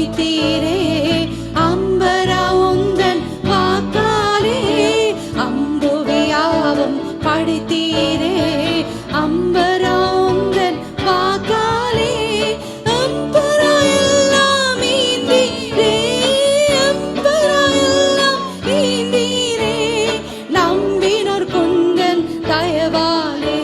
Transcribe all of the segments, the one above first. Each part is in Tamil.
துதித்தீரே. அம்பரா உந்தன் வாக்காலே அம்புவியாவும் படித்தீரே. அம்பரா உந்தன் வாக்காலே அம்பரா எல்லாம் ஈந்தீரே. அம்பரா எல்லாம் ஈந்தீரே. நம்பினோர் குந்தன் தயவாலே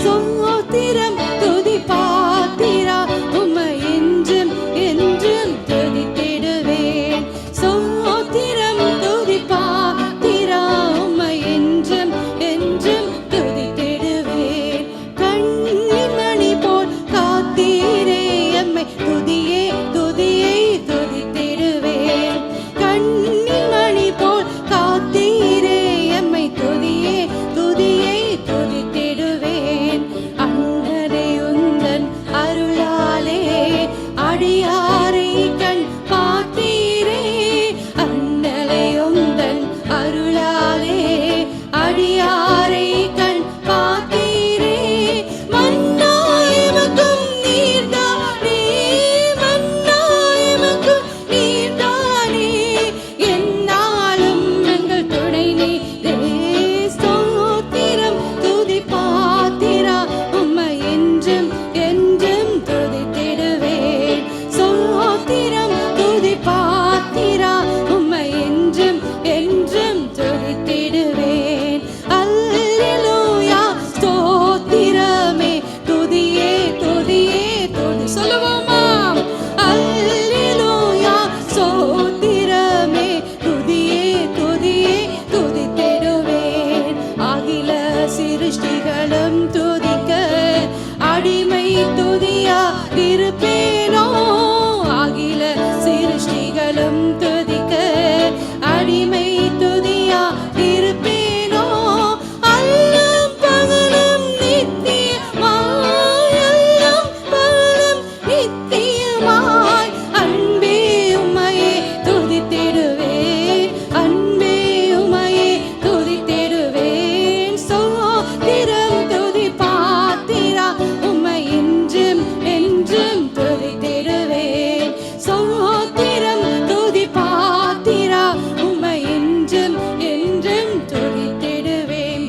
சோத்திரம் துதி பாத்திரா. உம்மை என்றும் என்றும் துதித்திடுவேன். சோத்திரம் துதி பாத்திரா. உம்மை என்றும் என்றும் துதித்திடுவேன். கண்ணின் மணி போல் காத்தீரே எம்மை துதியே துதியே துதித்திடுவேன். கண்ணின் மணி போல் காத்தீரே எம்மை துதியே துதியே துதித்திடுவேன். அண்ணரை உந்தன் அருளாலே அடியாரை கண் பார்த்தீரே. அண்ணலை உந்தன் அருளாலே அடியாரை கண் பார்த்தீரே. மன்னாயமக்கும் நீர்தானே. மன்னாயமக்கும் நீர்தானே. என்னாலும் எங்கள் துணை நீரே. ஸ்தோத்திரம் துதி பாத்திரா. உம்மை என்றும் என்றும் துதித்திடுவேன். ஸ்தோத்திரம் துதி பாத்திரா. உம்மை என்றும் என்றும் துதித்திடுவேன். அல்லேலூயா ஸ்தோத்திரமே துதியே துதியே துதி சொல்லுவோமா. அல்லேலூயா ஸ்தோத்திரமே துதியே துதியே துதித்திடுவேன். அகில சிருஷ்டிகளும் துதிக்க அடிமை துதியா இருப்பேனோ. அகில சிருஷ்டிகளும் துதிக்க அடிமை துதியா இருப்பேனோ. அல்லும் பகலும் நித்தியமாய். அல்லும் பகலும் நித்தியமாய். அன்பே உம்மையே துதித்திடுவேன். அன்பே உம்மையே துதித்திடுவேன். ஸ்தோத்திரம் துதி பாத்திரா. உம்மை என்றும் என்றும் துதித்திடுவேன். ஸ்தோத்திரம் துதி பாத்திரா. உம்மை என்றும் என்றும் துதித்திடுவேன்.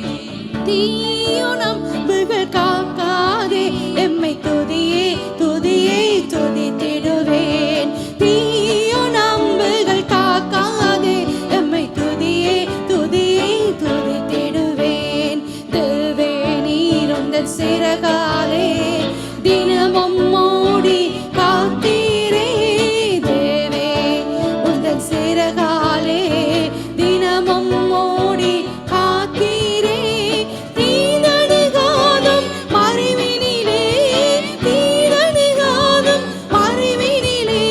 தீயுணம் புகழ் காக்காதே எம்மை துதியே துதியே துதித்திடுவேன். தீயுணம் புகழ் காக்காதே எம்மை துதியே துதியே துதித்திடுவேன். தேவே நீர் உந்தன் சிறகாலே தினமும் மூடி காத்தீரே. தேவே உந்தன் சிறகாலே தினமும் மூடி காத்தீரே. தீதணுகாதும் மறைவினிலே. தீதணுகாதும் மறைவினிலே.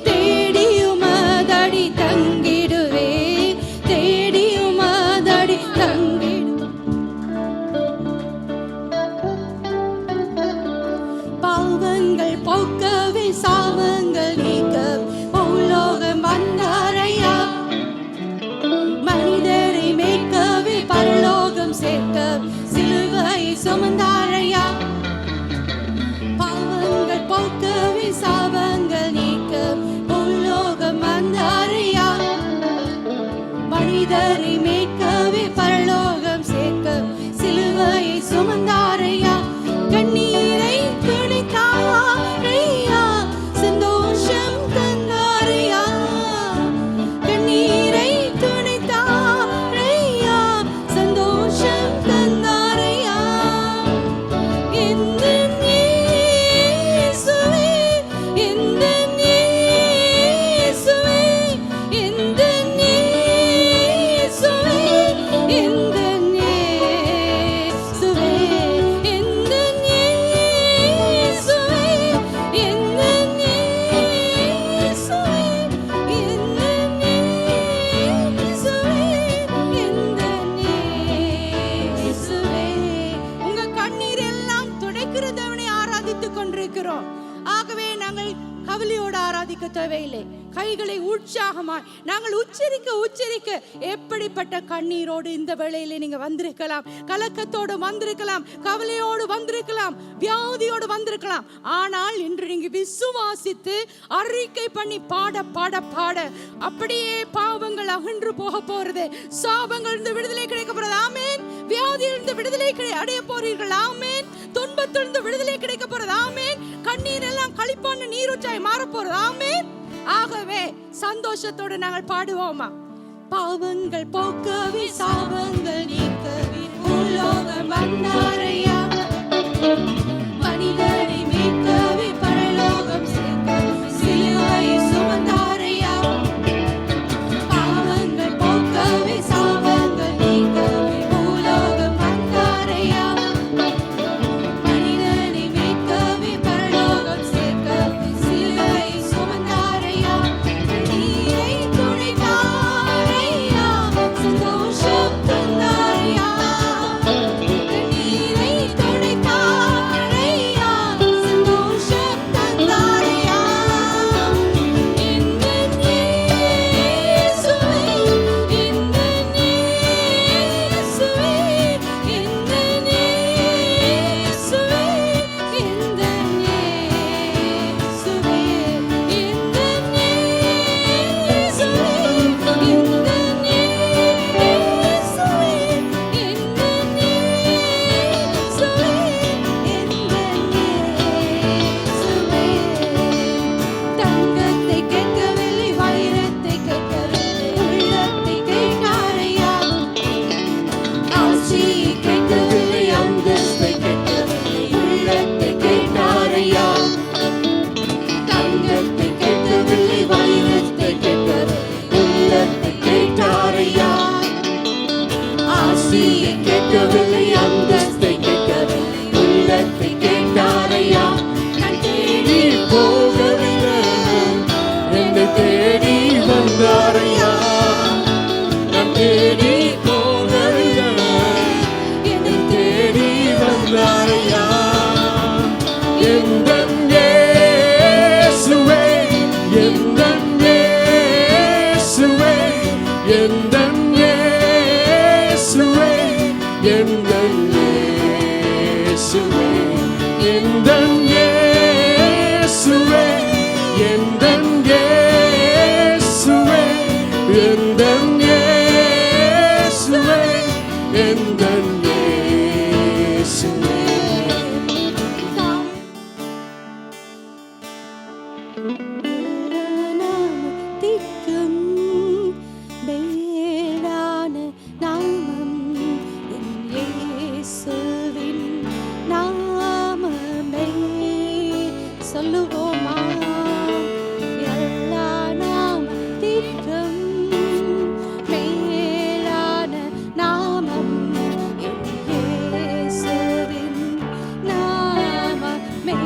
தேடியுமதடி தங்கிடுவேன். தேடியுமதடி தங்கிடுவேன். பாவங்கள் போக்கவே சாவங்கள் நீக்க பூலோகம் வந்தாரையா. மனிதரை மேற்கவே பரலோகம் சேர்க்க சிலுவையை சுமந்தாரையா. பாவங்கள் போக்கவே சாவங்கள் நீக்க பூலோகம் வந்தாரையா. மனிதரை மேற்கவே பரலோகம் சேர்க்க சிலுவையை சுமந்தாரையா. கண்ணீரை துடைத்தாரையா. சந்தோஷம் தந்தாரையா. கண்ணீரை துடைத்தாரையா. சந்தோஷம் தந்தாரையா. எந்தன் இயேசுவே. எந்தன் இயேசுவே. எந்தன் இயேசுவே. எந்தன் இயேசுவே. எந்தன் இயேசுவே. எந்தன் இயேசுவே. எந்தன் இயேசுவே. எந்தன் இயேசுவே. உங்க கண்ணீர் எல்லாம் துடைக்கிறதவனை ஆராதித்துக் கொண்டிருக்கிறோம். ஆகவே நாங்கள் கவலையோடு ஆராதிக்க தேவையில்லை. கைகளை உற்சாகமாய் நாங்கள் உச்சரிக்க எப்படிப்பட்ட கண்ணீரோடு இந்த வேளையிலே நீங்க வந்திருக்கலாம், கலக்கத்தோடு வந்திருக்கலாம், கவலையோடு வந்திருக்கலாம், வியாதியோடு வந்திருக்கலாம். ஆனால் இன்று நீங்க விசுவாசித்து அறிக்கை பண்ணி பாட பாட பாட அப்படியே பாவங்கள் அகன்று போக போறது, சாபங்கள் இருந்து விடுதலை கிடைக்க போறது. ஆமேன். வியாதியிலிருந்து விடுதலை அடைய போறீர்கள். ஆமேன். துன்பத்திலிருந்து விடுதலை கிடைக்க போறது. ஆமேன். கண்ணீர் எல்லாம் களிப்பான நீரூற்றாய் மாற போறது. ஆமேன். ஆகவே சந்தோஷத்தோடு நாங்கள் பாடுவோமா? பாவங்கள் போக்கவே சாபங்கள் நீக்கவே உலோகம் வந்தாரையா, மனிதனை மீட்கவே பரலோகம் சேர்க்க சிலுவையை சுமந்தாரையா. பாவங்கள் போக்கவே சாபங்கள் நீக்கவே உலோகம் வந்தாரையா, மனிதனை மீட்கவே பரலோகம் சேர்க்க சிலுவையை சுமந்தாரையா. நீரை துடைத்தாரையா, சந்தோஷம் தந்தாரையா. நீரை துடைத்தாரையா, சந்தோஷம் தந்தாரையா. இந்த இயேசுவே, இந்த இயேசுவே, இந்த இயேசுவே, இந்த இயேசுவே, இந்த இயேசுவே, இந்த தங்கத்தை கேட்கவில்லை, வைரத்தை கேட்கவில்லை, உள்ளத்தை கேட்டாரையா. ஆட்சியை கேட்கவில்லை, அந்தஸ்தை கேட்கவில்லை, உள்ளத்தை கேட்டாரையா. தங்கத்தை கேட்கவில்லை, வைரத்தை கேட்கவில்லை, உள்ளத்தை கேட்டாரையா. ஆசியை கேட்கவில்லை, அந்தஸ்தை கேட்கவில்லை, உள்ளத்தை கேட்டாரையா. நான் தேடி போகவில்லை, என்னை தேடி வந்தாரையா. நான் தேடி போகவில்லை, என்னை தேடி வந்தாரையா. எந்தன் இயேசுவே, எந்தன் இயேசுவே, எந்தன் இயேசுவே, எந்தன் இயேசுவே, எந்தன் இயேசுவே, எந்தன் இயேசுவே, எந்தன் இயேசுவே, எந்தன் இயேசுவே. நாமத்திற்கும் மேலான நாமம் என் இயேசுவின் நாமமே. சொல்லுவோமா? எல்லா நாமத்திற்கும் மேலான நாமம் என் இயேசுவின் நாமமே.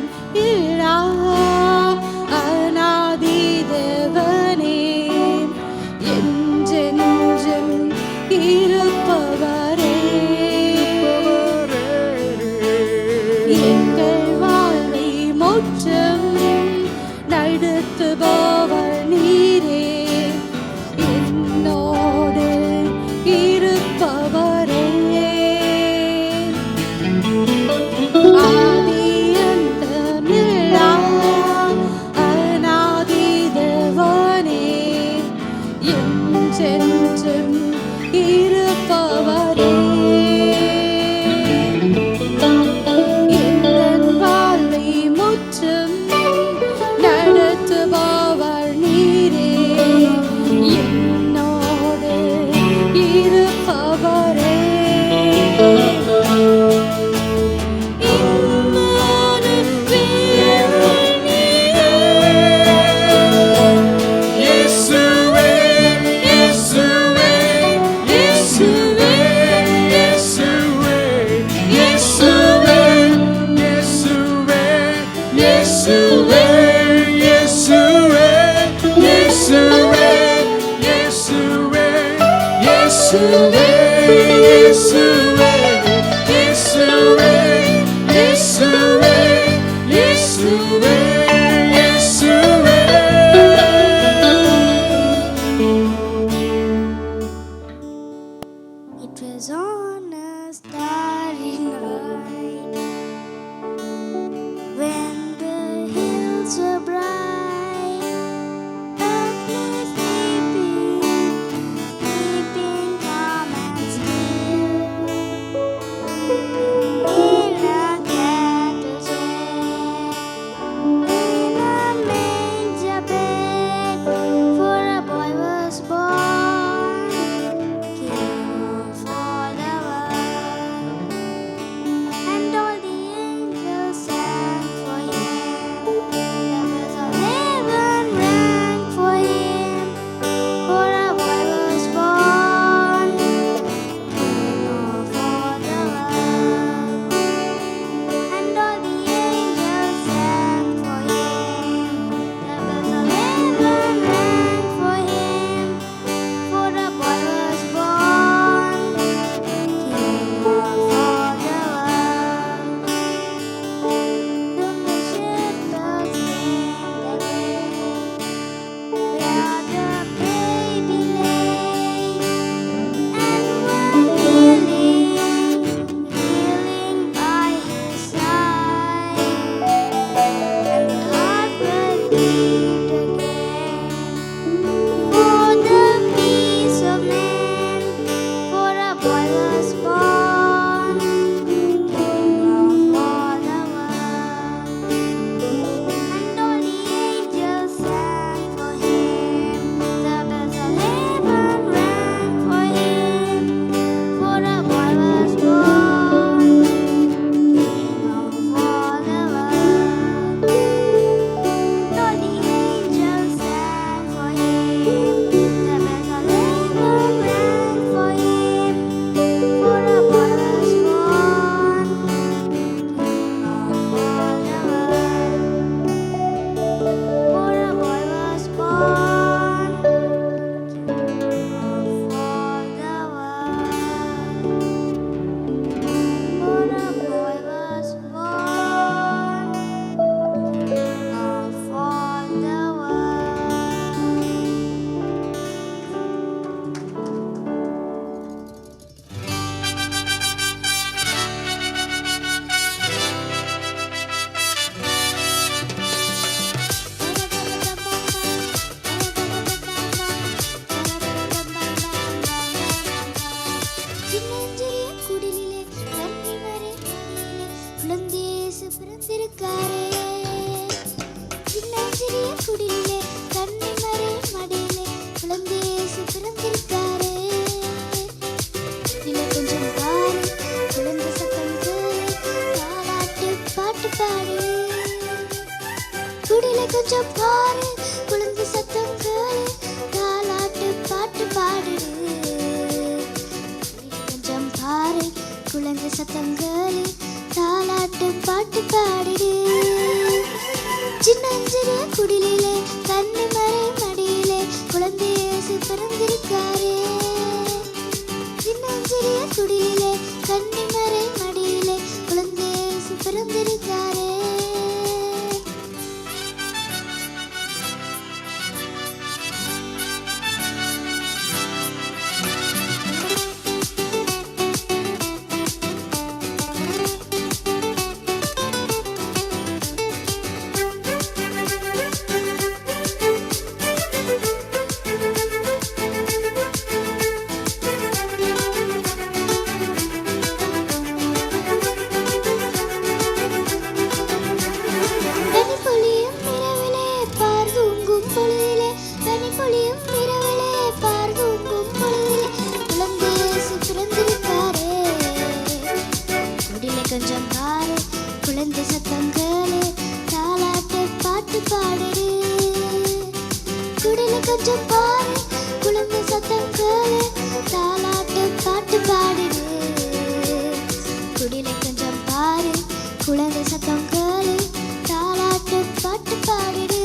அந்தம் இல்லா அநாதி தேவனே, என்றென்றும் இருப்பவரே, எங்கள் வாழ்வை முற்றும் நடத்துபவர் நீரே, என்னோடு இருப்பவரே. ஆதி அந்தமில்லா அநாதி தேவனே, என்றென்றும் இருப்பவரே, எங்கள் வாழ்வை முற்றும் நடத்துபவர் நீரே, என்னோடு இருப்பவரே. It was on a starry night when the hills were bright, earth lay sleeping calm and still. In a cattle shed, in a manger bed, for a boy was born, King of all the world. And all the angels sang for him, the bells of heaven rang for him, for a boy was born, King of all the world. And all the angels sang for him, the bells of heaven rang for him, for a boy was born, King of all the world. The shepherds came that day, where the baby lay, and were kneeling by his side. And the heart believed again, for the peace of man, for a boy was born, King of all the world. And all the angels sang for him, the bells of heaven rang for him, for a boy was born, King of all the world. And all the angels sang for him, the bells of heaven rang for him, for a boy was born, King of all the world. For a boy was born, King of all the world. For a boy was born, King of all the சின்னஞ்சிறிய குடிலிலே கன்னிமரி மடியிலே குழந்தை இயேசு பிறந்திருக்காரே. சின்னஞ்சிறிய குடிலிலே கன்னிமரி மடியிலே குழந்தை இயேசு பிறந்திருக்காரே. இதிலே கொஞ்சம் பாரு, குழந்தை சத்தம் கேளு, தாலாட்டு பாட்டு பாடு. குடிலே கொஞ்சம் பாரு, குழந்தை சத்தம் கேளு, தாலாட்டு பாட்டு பாடு. கொஞ்சம் பாரு, குழந்தை சத்தம் கேளு, தாலாட்டு பாட்டு பாடிடு. சின்னஞ்சிறிய குடிலிலே கன்னிமறை மடியிலே குழந்தை இயேசு பிறந்திருக்காரே. சின்னஞ்சிறிய குடிலிலே கன்னிமறை மடியிலே குழந்தை இயேசு பிறந்திருக்காரே. கொஞ்சம் பாரு குழந்தை சத்தம் கேளு தாலாட்டு பாட்டு பாடுடு. குடில கொஞ்சம் பாரு குழந்தை சத்தம் கேளு தாலாட்டு பாட்டு பாடுடு. குடில கொஞ்சம் பாரு குழந்தை சத்தம் கேளு தாலாட்டு பாட்டு பாடுடு.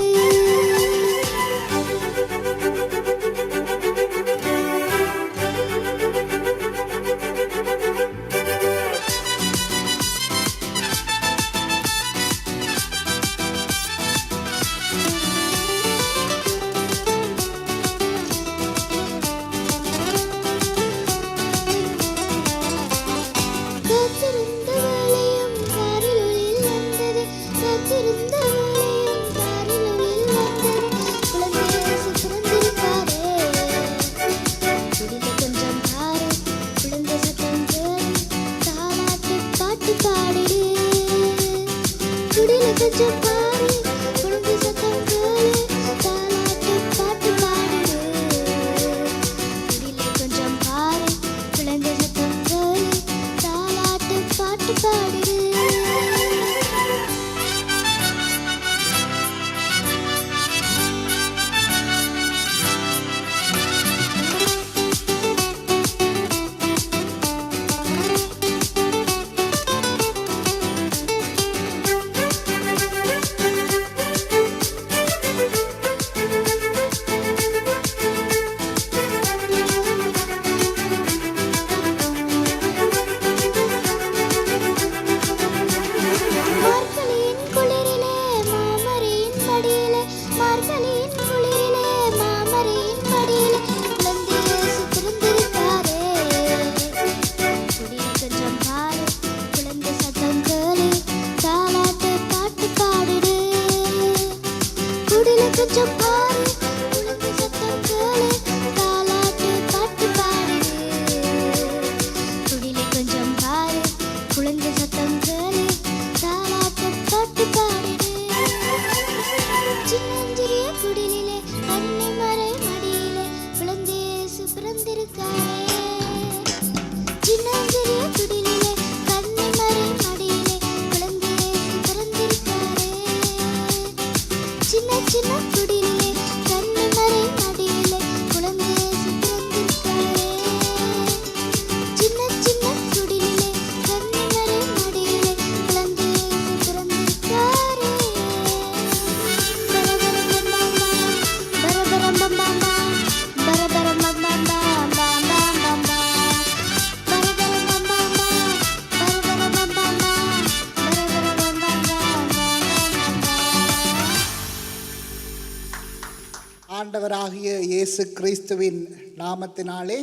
ஆண்டவராகிய இயேசு கிறிஸ்துவின் நாமத்தினாலே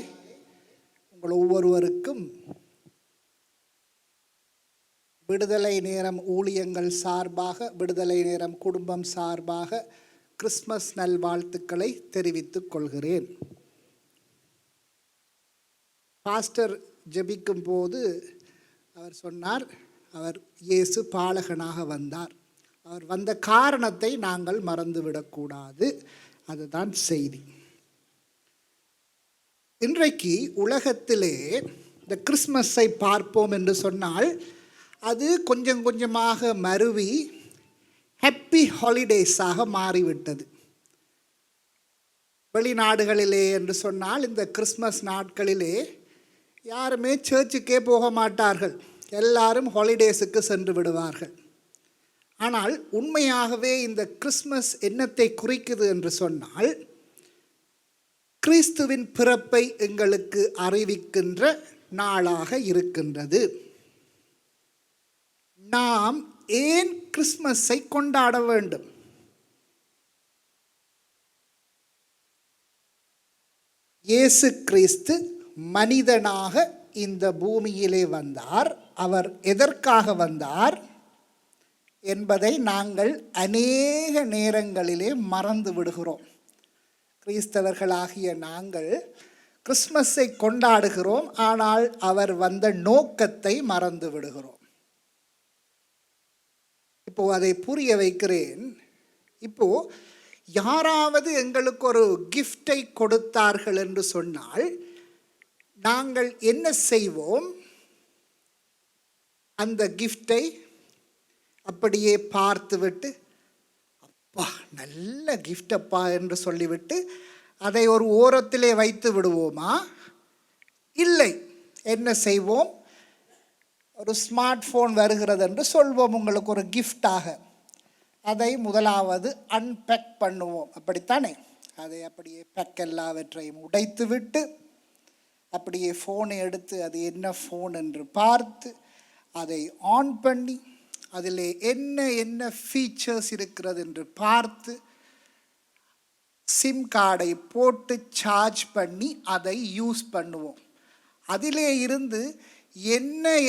உங்கள் ஒவ்வொருவருக்கும் விடுதலை நேரம் ஊழியங்கள் சார்பாக, விடுதலை நேரம் குடும்பம் சார்பாக கிறிஸ்மஸ் நல்வாழ்த்துக்களை தெரிவித்துக் கொள்கிறேன். பாஸ்டர் ஜெபிக்கும் போது அவர் சொன்னார், அவர் இயேசு பாலகனாக வந்தார். அவர் வந்த காரணத்தை நாங்கள் மறந்துவிடக்கூடாது. அதுதான் செய்தி. இன்றைக்கு உலகத்திலே இந்த கிறிஸ்மஸை பார்ப்போம் என்று சொன்னால் அது கொஞ்சம் கொஞ்சமாக மருவி ஹாப்பி ஹாலிடேஸாக மாறிவிட்டது. வெளிநாடுகளிலே என்று சொன்னால் இந்த கிறிஸ்மஸ் நாட்களிலே யாருமே சர்ச்சுக்கே போக மாட்டார்கள். எல்லாரும் ஹாலிடேஸுக்கு சென்று விடுவார்கள். ஆனால் உண்மையாகவே இந்த கிறிஸ்மஸ் என்னத்தை குறிக்குது என்று சொன்னால், கிறிஸ்துவின் பிறப்பை எங்களுக்கு அறிவிக்கின்ற நாளாக இருக்கின்றது. நாம் ஏன் கிறிஸ்மஸை கொண்டாட வேண்டும்? இயேசு கிறிஸ்து மனிதனாக இந்த பூமியிலே வந்தார். அவர் எதற்காக வந்தார் என்பதை நாங்கள் அநேக நேரங்களிலே மறந்து விடுகிறோம். கிறிஸ்தவர்களாகிய நாங்கள் கிறிஸ்மஸை கொண்டாடுகிறோம், ஆனால் அவர் வந்த நோக்கத்தை மறந்து விடுகிறோம். இப்போ அதை புரிய வைக்கிறேன். இப்போ யாராவது எங்களுக்கு ஒரு கிஃப்டை கொடுத்தார்கள் என்று சொன்னால் நாங்கள் என்ன செய்வோம்? அந்த கிஃப்டை அப்படியே பார்த்துவிட்டு, அப்பா நல்ல கிஃப்டப்பா என்று சொல்லிவிட்டு அதை ஒரு ஓரத்திலே வைத்து விடுவோமா? இல்லை. என்ன செய்வோம்? ஒரு ஸ்மார்ட் ஃபோன் வருகிறது என்று சொல்வோம் உங்களுக்கு ஒரு கிஃப்டாக. அதை முதலாவது அன்பேக் பண்ணுவோம், அப்படித்தானே? அதை அப்படியே பேக் எல்லாவற்றையும் உடைத்து விட்டு அப்படியே ஃபோனை எடுத்து அது என்ன ஃபோன் என்று பார்த்து அதை ஆன் பண்ணி அதில் என்ன ஃபீச்சர்ஸ் இருக்கிறது என்று பார்த்து சிம் கார்டை போட்டு சார்ஜ் பண்ணி அதை யூஸ் பண்ணுவோம். அதிலே இருந்து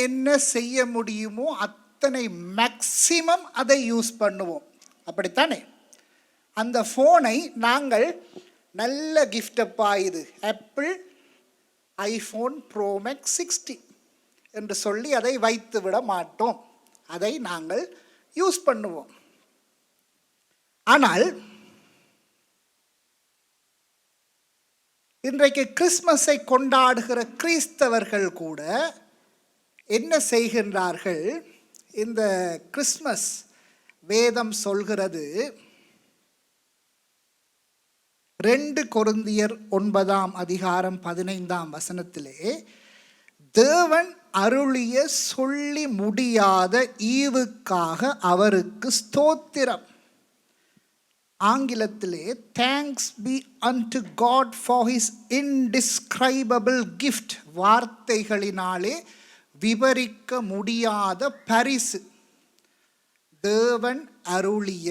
என்ன செய்ய முடியுமோ அத்தனை மேக்சிமம் அதை யூஸ் பண்ணுவோம், அப்படித்தானே? அந்த ஃபோனை நாங்கள் நல்ல கிஃப்டப்பா, இது ஆப்பிள் ஐஃபோன் ப்ரோ மேக்ஸ் 60 என்று சொல்லி அதை வைத்து விட மாட்டோம். அதை நாங்கள் யூஸ் பண்ணுவோம். ஆனால் இன்றைக்கு கிறிஸ்மஸை கொண்டாடுகிற கிறிஸ்தவர்கள் கூட என்ன செய்கின்றார்கள்? இந்த கிறிஸ்மஸ் வேதம் சொல்கிறது, 2 கொரிந்தியர் 9:15 தேவன் அருளிய சொல்லி முடியாத ஈவுக்காக அவருக்கு ஸ்தோத்திரம். ஆங்கிலத்திலே thanks be unto God for his indescribable gift, வார்த்தைகளினாலே விவரிக்க முடியாத பரிசு. தேவன் அருளிய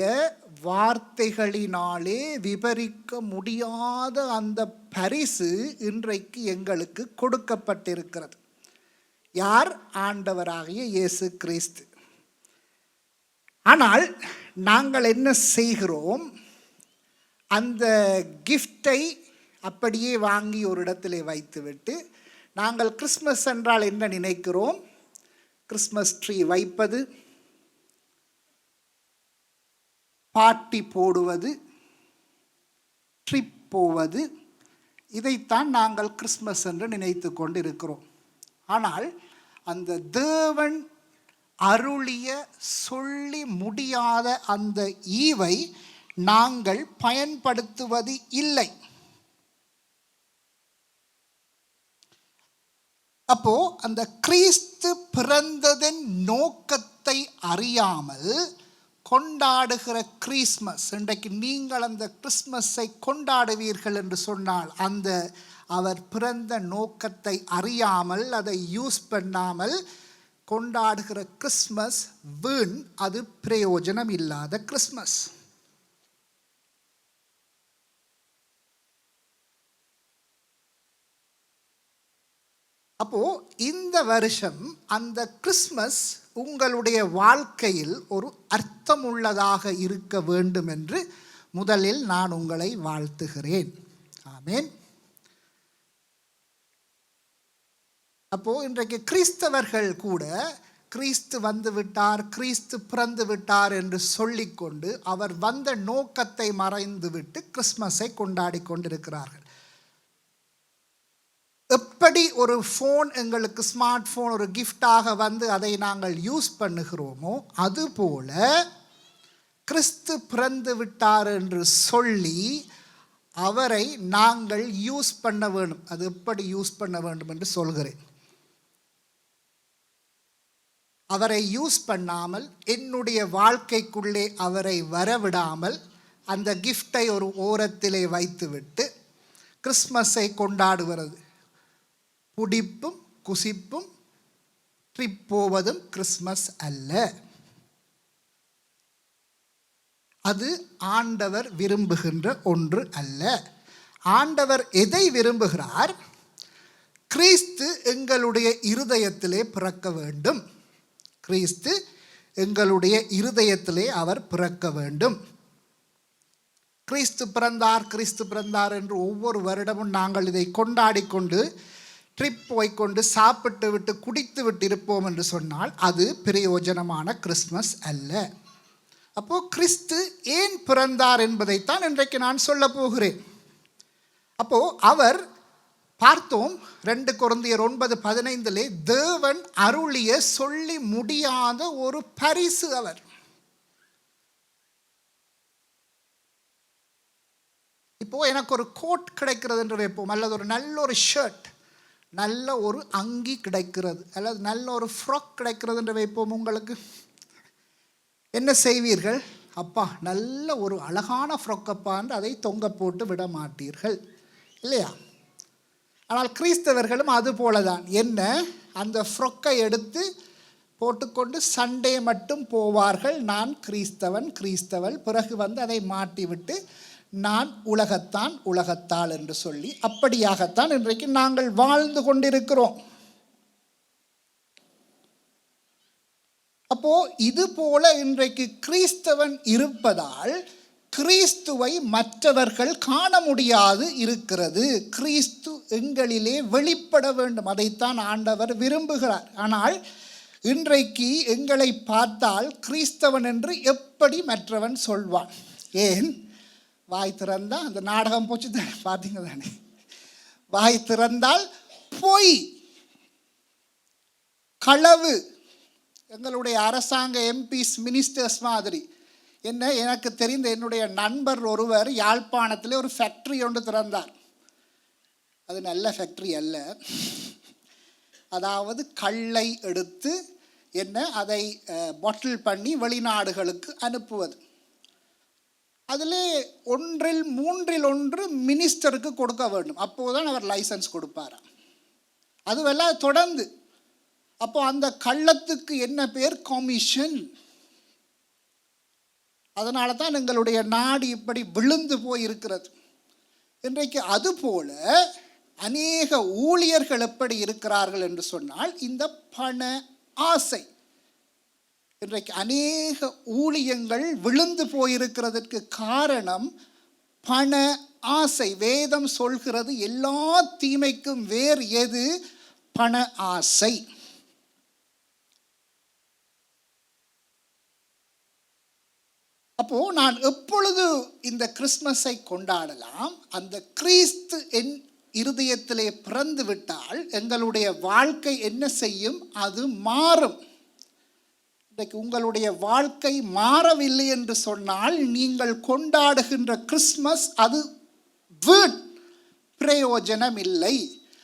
வார்த்தைகளினாலே விவரிக்க முடியாத அந்த பரிசு இன்றைக்கு எங்களுக்கு கொடுக்கப்பட்டிருக்கிறது. யார்? ஆண்டவராகிய இயேசு கிறிஸ்து. ஆனால் நாங்கள் என்ன செய்கிறோம்? அந்த கிஃப்டை அப்படியே வாங்கி ஒரு இடத்திலே வைத்துவிட்டு நாங்கள் கிறிஸ்மஸ் என்றால் என்ன நினைக்கிறோம்? கிறிஸ்மஸ் ட்ரீ வைப்பது, பார்ட்டி போடுவது, ட்ரிப் போவது, இதைத்தான் நாங்கள் கிறிஸ்மஸ் என்று நினைத்து கொண்டு இருக்கிறோம். ஆனால் அந்த தேவன் அருளிய சொல்லி முடியாத அந்த ஈவை நாங்கள் பயன்படுத்துவது இல்லை. அப்போ அந்த கிறிஸ்து பிறந்ததன் நோக்கத்தை அறியாமல் கொண்டாடுகிற கிறிஸ்மஸ், இன்றைக்கு நீங்கள் அந்த கிறிஸ்மஸை கொண்டாடுவீர்கள் என்று சொன்னால் அந்த அவர் பிறந்த நோக்கத்தை அறியாமல் அதை யூஸ் பண்ணாமல் கொண்டாடுகிற கிறிஸ்மஸ் வீண், அது பிரயோஜனம் இல்லாத கிறிஸ்மஸ். அப்போ இந்த வருஷம் அந்த கிறிஸ்மஸ் உங்களுடைய வாழ்க்கையில் ஒரு அர்த்தமுள்ளதாக இருக்க வேண்டும் என்று முதலில் நான் உங்களை வாழ்த்துகிறேன். ஆமேன். அப்போ இன்றைக்கு கிறிஸ்தவர்கள் கூட கிறிஸ்து வந்து விட்டார், கிறிஸ்து பிறந்து விட்டார் என்று சொல்லிக்கொண்டு அவர் வந்த நோக்கத்தை மறைந்துவிட்டு கிறிஸ்மஸை கொண்டாடி கொண்டிருக்கிறார்கள். எப்படி ஒரு ஃபோன் எங்களுக்கு ஸ்மார்ட் ஃபோன் ஒரு கிஃப்டாக வந்து அதை நாங்கள் யூஸ் பண்ணுகிறோமோ அதுபோல கிறிஸ்து பிறந்து விட்டார் என்று சொல்லி அவரை நாங்கள் யூஸ் பண்ண வேண்டும். அது எப்படி யூஸ் பண்ண வேண்டும் என்று சொல்கிறேன். அவரை யூஸ் பண்ணாமல், என்னுடைய வாழ்க்கைக்குள்ளே அவரை வரவிடாமல், அந்த கிஃப்டை ஒரு ஓரத்திலே வைத்துவிட்டு கிறிஸ்மஸை கொண்டாடுகிறது. புடிப்பும் குசிப்பும் ட்ரிப் போவதும் கிறிஸ்மஸ் அல்ல. அது ஆண்டவர் விரும்புகின்ற ஒன்று அல்ல. ஆண்டவர் எதை விரும்புகிறார்? கிறிஸ்து எங்களுடைய இருதயத்திலே பிறக்க வேண்டும். கிறிஸ்து எங்களுடைய இருதயத்திலே அவர் பிறக்க வேண்டும். கிறிஸ்து பிறந்தார், கிறிஸ்து பிறந்தார் என்று ஒவ்வொரு வருடமும் நாங்கள் இதை கொண்டாடி கொண்டு ட்ரிப் போய்கொண்டு சாப்பிட்டு விட்டு குடித்து விட்டு இருப்போம் என்று சொன்னால் அது பிரயோஜனமான கிறிஸ்மஸ் அல்ல. அப்போது கிறிஸ்து ஏன் பிறந்தார் என்பதைத்தான் இன்றைக்கு நான் சொல்ல போகிறேன். அப்போது அவர் பார்த்தோம் 2 கொரிந்தியர் 9:15 தேவன் அருளிய சொல்லி முடியாத ஒரு பரிசு அவர். இப்போ எனக்கு ஒரு கோட் கிடைக்கிறது என்று வைப்போம், அல்லது ஒரு நல்ல ஒரு ஷர்ட், நல்ல ஒரு அங்கி கிடைக்கிறது, அல்லது நல்ல ஒரு ஃப்ராக் கிடைக்கிறது என்று வைப்போம். உங்களுக்கு என்ன செய்வீர்கள்? அப்பா நல்ல ஒரு அழகான ஃப்ராக்கப்பா என்று அதை தொங்க போட்டு விட மாட்டீர்கள் இல்லையா? ஆனால் கிறிஸ்தவர்களும் அது போல தான். என்ன, அந்த ஃப்ராக்கை எடுத்து போட்டுக்கொண்டு சண்டே மட்டும் போவார்கள். நான் கிறிஸ்தவன் கிறிஸ்தவள், பிறகு அதை மாட்டிவிட்டு நான் உலகத்தான் உலகத்தாள் என்று சொல்லி அப்படியாகத்தான் இன்றைக்கு நாங்கள் வாழ்ந்து கொண்டிருக்கிறோம். அப்போ இது போல இன்றைக்கு கிறிஸ்தவன் இருப்பதால் கிறிஸ்துவை மற்றவர்கள் காண முடியாது இருக்கிறது. கிறிஸ்து எங்களிலே வெளிப்பட வேண்டும், அதைத்தான் ஆண்டவர் விரும்புகிறார். ஆனால் இன்றைக்கு எங்களை பார்த்தால் கிறிஸ்தவன் என்று எப்படி மற்றவன் சொல்வான்? ஏன், வாய் திறந்தா அந்த நாடகம் போச்சு தானே, பார்த்தீங்க தானே, வாய் திறந்தால் பொய், களவு. எங்களுடைய அரசாங்க எம்பிஸ் மினிஸ்டர்ஸ் மாதிரி. என்ன, எனக்கு தெரிந்த என்னுடைய நண்பர் ஒருவர் யாழ்ப்பாணத்தில் ஒரு ஃபேக்ட்ரி ஒன்று திறந்தார். அது நல்ல ஃபேக்ட்ரி அல்ல, அதாவது கல்லை எடுத்து அதை பாட்டில் பண்ணி வெளிநாடுகளுக்கு அனுப்புவது. அதில் 1/3 மினிஸ்டருக்கு கொடுக்க வேண்டும், அப்போதான் அவர் லைசன்ஸ் கொடுப்பார். அதுவெல்லாம் தொடர்ந்து. அப்போ அந்த கள்ளத்துக்கு என்ன பேர்? கமிஷன். அதனால தான் எங்களுடைய நாடு இப்படி விழுந்து போயிருக்கிறது இன்றைக்கு. அதுபோல அநேக ஊழியர்கள் எப்படி இருக்கிறார்கள் என்று சொன்னால் இந்த பண ஆசை. இன்றைக்கு அநேக ஊழியங்கள் விழுந்து போயிருக்கிறதுக்கு காரணம் பண ஆசை. வேதம் சொல்கிறது எல்லா தீமைக்கும் வேர் எது? பண ஆசை. அப்போ நான் எப்பொழுது இந்த கிறிஸ்மஸை கொண்டாடலாம்? அந்த கிறிஸ்து என் இருதயத்திலே பிறந்து விட்டால் எங்களுடைய வாழ்க்கை என்ன செய்யும்? அது மாறும். இன்றைக்கு உங்களுடைய வாழ்க்கை மாறவில்லை என்று சொன்னால் நீங்கள் கொண்டாடுகின்ற கிறிஸ்மஸ் அது வீண், பிரயோஜனம் இல்லை.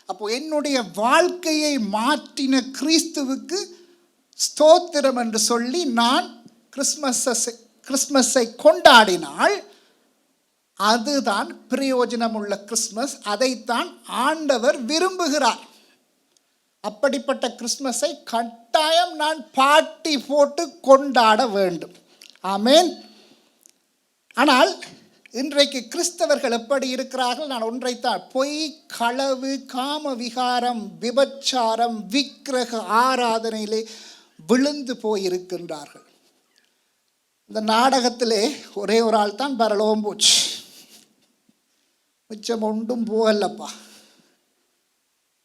அப்போ என்னுடைய வாழ்க்கையை மாற்றின கிறிஸ்துவுக்கு ஸ்தோத்திரம் என்று சொல்லி நான் கிறிஸ்மஸை கொண்டாடினால் அதுதான் பிரயோஜனமுள்ள கிறிஸ்மஸ். அதைத்தான் ஆண்டவர் விரும்புகிறார். அப்படிப்பட்ட கிறிஸ்மஸை கட்டாயம் நான் பாட்டி போட்டு கொண்டாட வேண்டும். ஆமேன். ஆனால் இன்றைக்கு கிறிஸ்தவர்கள் எப்படி இருக்கிறார்கள்? நான் ஒன்றைத்தான், பொய், களவு, காம விகாரம், விபச்சாரம், விக்கிரக ஆராதனையிலே விழுந்து போயிருக்கின்றார்கள். இந்த நாடகத்திலே ஒரே ஒரு ஆள் தான் பரலோகம் போச்சு, மிச்சம் ஒன்றும் போகலப்பா.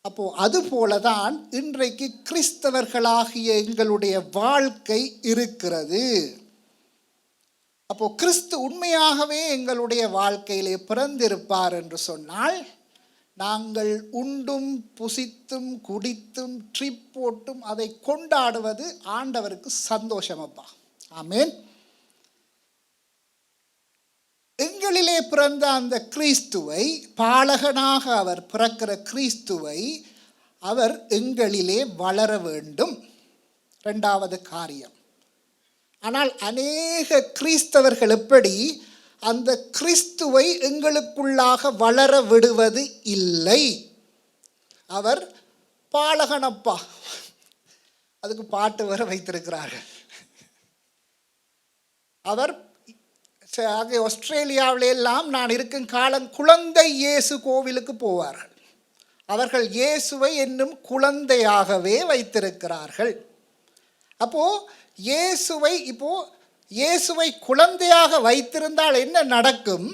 அப்போ அது போலதான் இன்றைக்கு கிறிஸ்தவர்களாகிய எங்களுடைய வாழ்க்கை இருக்கிறது. அப்போ கிறிஸ்து உண்மையாகவே எங்களுடைய வாழ்க்கையிலே பிறந்திருப்பார் என்று சொன்னால் நாங்கள் உண்டும் புசித்தும் குடித்தும் ட்ரிப் போட்டும் அதை கொண்டாடுவது ஆண்டவருக்கு சந்தோஷமப்பா. ஆமேன். எங்களிலே பிறந்த அந்த கிறிஸ்துவை, பாலகனாக அவர் பிறக்கிற கிறிஸ்துவை அவர் எங்களிலே வளர வேண்டும். இரண்டாவது காரியம். ஆனால் அநேக கிறிஸ்தவர்கள் எப்படி அந்த கிறிஸ்துவை எங்களுக்குள்ளாக வளர விடுவது இல்லை. அவர் பாலகனப்பா, அதுக்கு பாட்டு வர வைத்திருக்கிறார்கள். அவர் ஆஸ்திரேலியாவில எல்லாம் நான் இருக்கும் காலம் குழந்தை இயேசு கோவிலுக்கு போவார்கள். அவர்கள் இயேசுவை என்னும் குழந்தையாகவே வைத்திருக்கிறார்கள். இயேசுவை குழந்தையாக வைத்திருந்தால் என்ன நடக்கும்?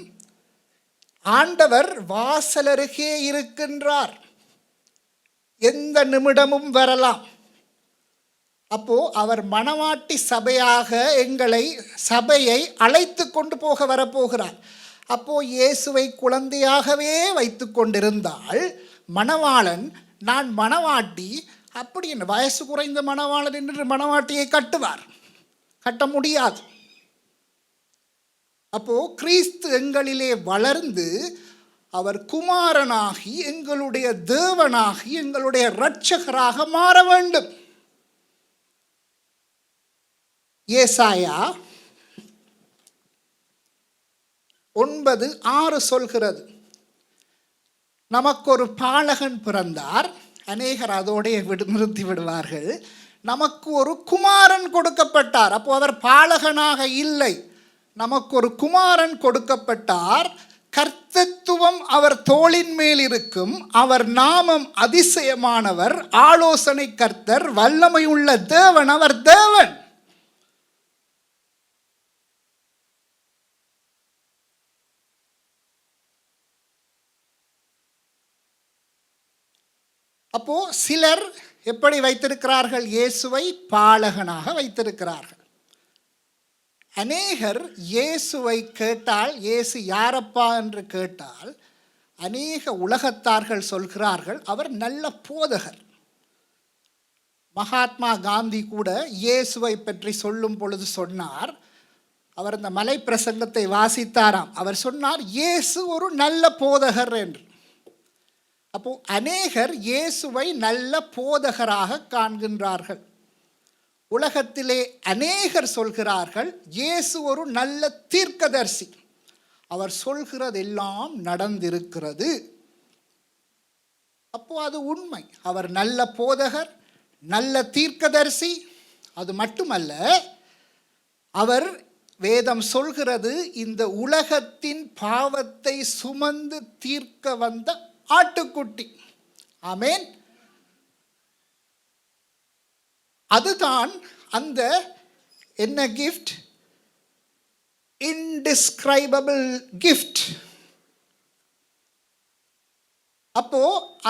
ஆண்டவர் வாசலருகே இருக்கின்றார், எந்த நிமிடமும் வரலாம். அவர் மணவாட்டி சபையாக சபையை அழைத்து கொண்டு போக வரப்போகிறார். இயேசுவை குழந்தையாகவே வைத்து கொண்டிருந்தால் மணவாளன் நான் மணவாட்டி அப்படி என்ன வயசு குறைந்த மணவாளன் என்று மணவாட்டியை கட்ட முடியாது. கிறிஸ்து எங்களிலே வளர்ந்து அவர் குமாரனாகி எங்களுடைய தேவனாகி எங்களுடைய இரட்சகராக மாற வேண்டும். ஏசாயா 9:6 சொல்கிறது, நமக்கு ஒரு பாலகன் பிறந்தார். அநேகர் அதோடைய நிறுத்தி விடுவார்கள். நமக்கு ஒரு குமாரன் கொடுக்கப்பட்டார். அவர் பாலகனாக இல்லை, நமக்கு ஒரு குமாரன் கொடுக்கப்பட்டார். கர்த்தத்துவம் அவர் தோளின் மேல் இருக்கும். அவர் நாமம் அதிசயமானவர், ஆலோசனை கர்த்தர், வல்லமையுள்ள தேவன். அவர் தேவன். சிலர் எப்படி வைத்திருக்கிறார்கள்? இயேசுவை பாலகனாக வைத்திருக்கிறார்கள். அநேகர் இயேசுவை கேட்டால், இயேசு யாரப்பா என்று கேட்டால், அநேக உலகத்தார்கள் சொல்கிறார்கள் அவர் நல்ல போதகர். மகாத்மா காந்தி கூட இயேசுவை பற்றி சொல்லும் பொழுது சொன்னார், அவர் இந்த மலை பிரசங்கத்தை வாசித்தாராம். அவர் சொன்னார் இயேசு ஒரு நல்ல போதகர் என்று. அநேகர் இயேசுவை நல்ல போதகராக காண்கின்றார்கள். உலகத்திலே அநேகர் சொல்கிறார்கள் இயேசு ஒரு நல்ல தீர்க்கதரிசி, அவர் சொல்கிறதெல்லாம் நடந்திருக்கிறது. அது உண்மை. அவர் நல்ல போதகர், நல்ல தீர்க்கதரிசி. அது மட்டுமல்ல, அவர் வேதம் சொல்கிறது இந்த உலகத்தின் பாவத்தை சுமந்து தீர்க்க வந்த ஆட்டுக்குட்டி. ஆமென். அதுதான் அந்த என்ன கிஃப்ட்? Indescribable gift.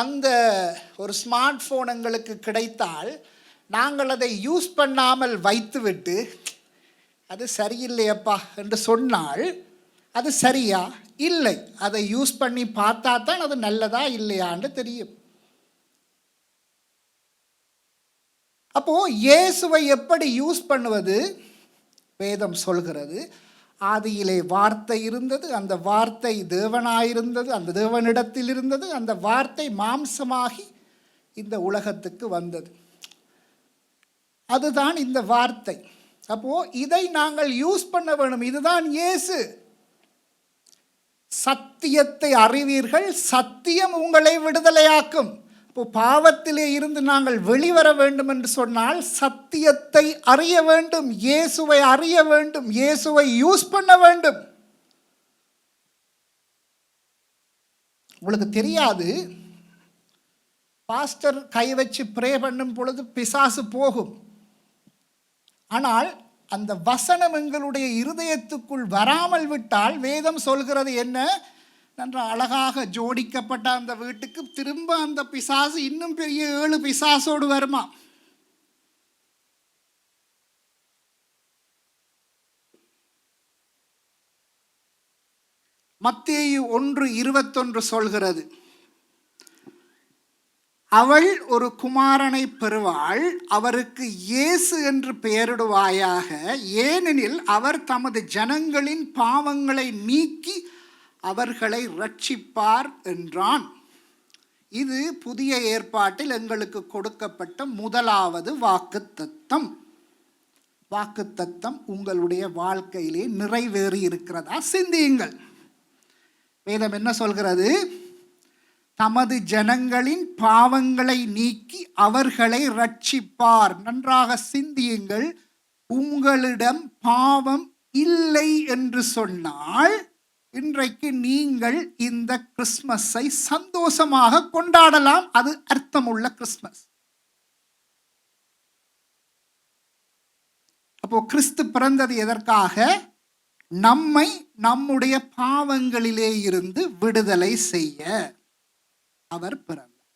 அந்த ஒரு ஸ்மார்ட் போன் எங்களுக்கு கிடைத்தால் நாங்கள் அதை யூஸ் பண்ணாமல் வைத்துவிட்டு அது சரியில்லையப்பா என்று சொன்னால் அது சரியா? இல்லை. அதை யூஸ் பண்ணி பார்த்தா தான் அது நல்லதா இல்லையான்னு தெரியும். இயேசுவை எப்படி யூஸ் பண்ணுவது? வேதம் சொல்கிறது ஆதியிலே வார்த்தை இருந்தது, அந்த வார்த்தை தேவனாயிருந்தது, அந்த தேவனிடத்தில் இருந்தது, அந்த வார்த்தை மாம்சமாகி இந்த உலகத்துக்கு வந்தது. அதுதான் இந்த வார்த்தை. இதை நாங்கள் யூஸ் பண்ண வேண்டும். இதுதான் இயேசு. சத்தியத்தை அறிவீர்கள், சத்தியம் உங்களை விடுதலையாக்கும். பாவத்திலே இருந்து நாங்கள் வெளிவர வேண்டும் என்று சொன்னால் சத்தியத்தை அறிய வேண்டும், இயேசுவை அறிய வேண்டும், இயேசுவை யூஸ் பண்ண வேண்டும். உங்களுக்கு தெரியாது, பாஸ்டர் கை வச்சு ப்ரே பண்ணும் பொழுது பிசாசு போகும். ஆனால் அந்த வசனம் எங்களுடைய இருதயத்துக்குள் வராமல் விட்டால் வேதம் சொல்கிறது என்ன? நன்ற அழகாக ஜோடிக்கப்பட்ட அந்த வீட்டுக்கு திரும்ப அந்த பிசாசு இன்னும் பெரிய 7 பிசாசோடு வருமா. மத்தேயு 1:21 சொல்கிறது, அவள் ஒரு குமாரனை பெறுவாள், அவருக்கு இயேசு என்று பெயரிடுவாயாக, ஏனெனில் அவர் தமது ஜனங்களின் பாவங்களை நீக்கி அவர்களை ரட்சிப்பார் என்றான். இது புதிய ஏற்பாட்டில் எங்களுக்கு கொடுக்கப்பட்ட முதலாவது வாக்குத்தத்தம். வாக்குத்தத்தம் உங்களுடைய வாழ்க்கையிலே நிறைவேறி இருக்கிறதா சிந்தியுங்கள். வேதம் என்ன சொல்கிறது? தமது ஜனங்களின் பாவங்களை நீக்கி அவர்களை ரட்சிப்பார். நன்றாக சிந்தியுங்கள். உங்களிடம் பாவம் இல்லை என்று சொன்னால் இன்றைக்கு நீங்கள் இந்த கிறிஸ்மஸை சந்தோஷமாக கொண்டாடலாம். அது அர்த்தமுள்ள கிறிஸ்மஸ். அப்போ கிறிஸ்து பிறந்தது எதற்காக? நம்மை நம்முடைய பாவங்களிலே இருந்து விடுதலை செய்ய அவர் பிறந்தார்.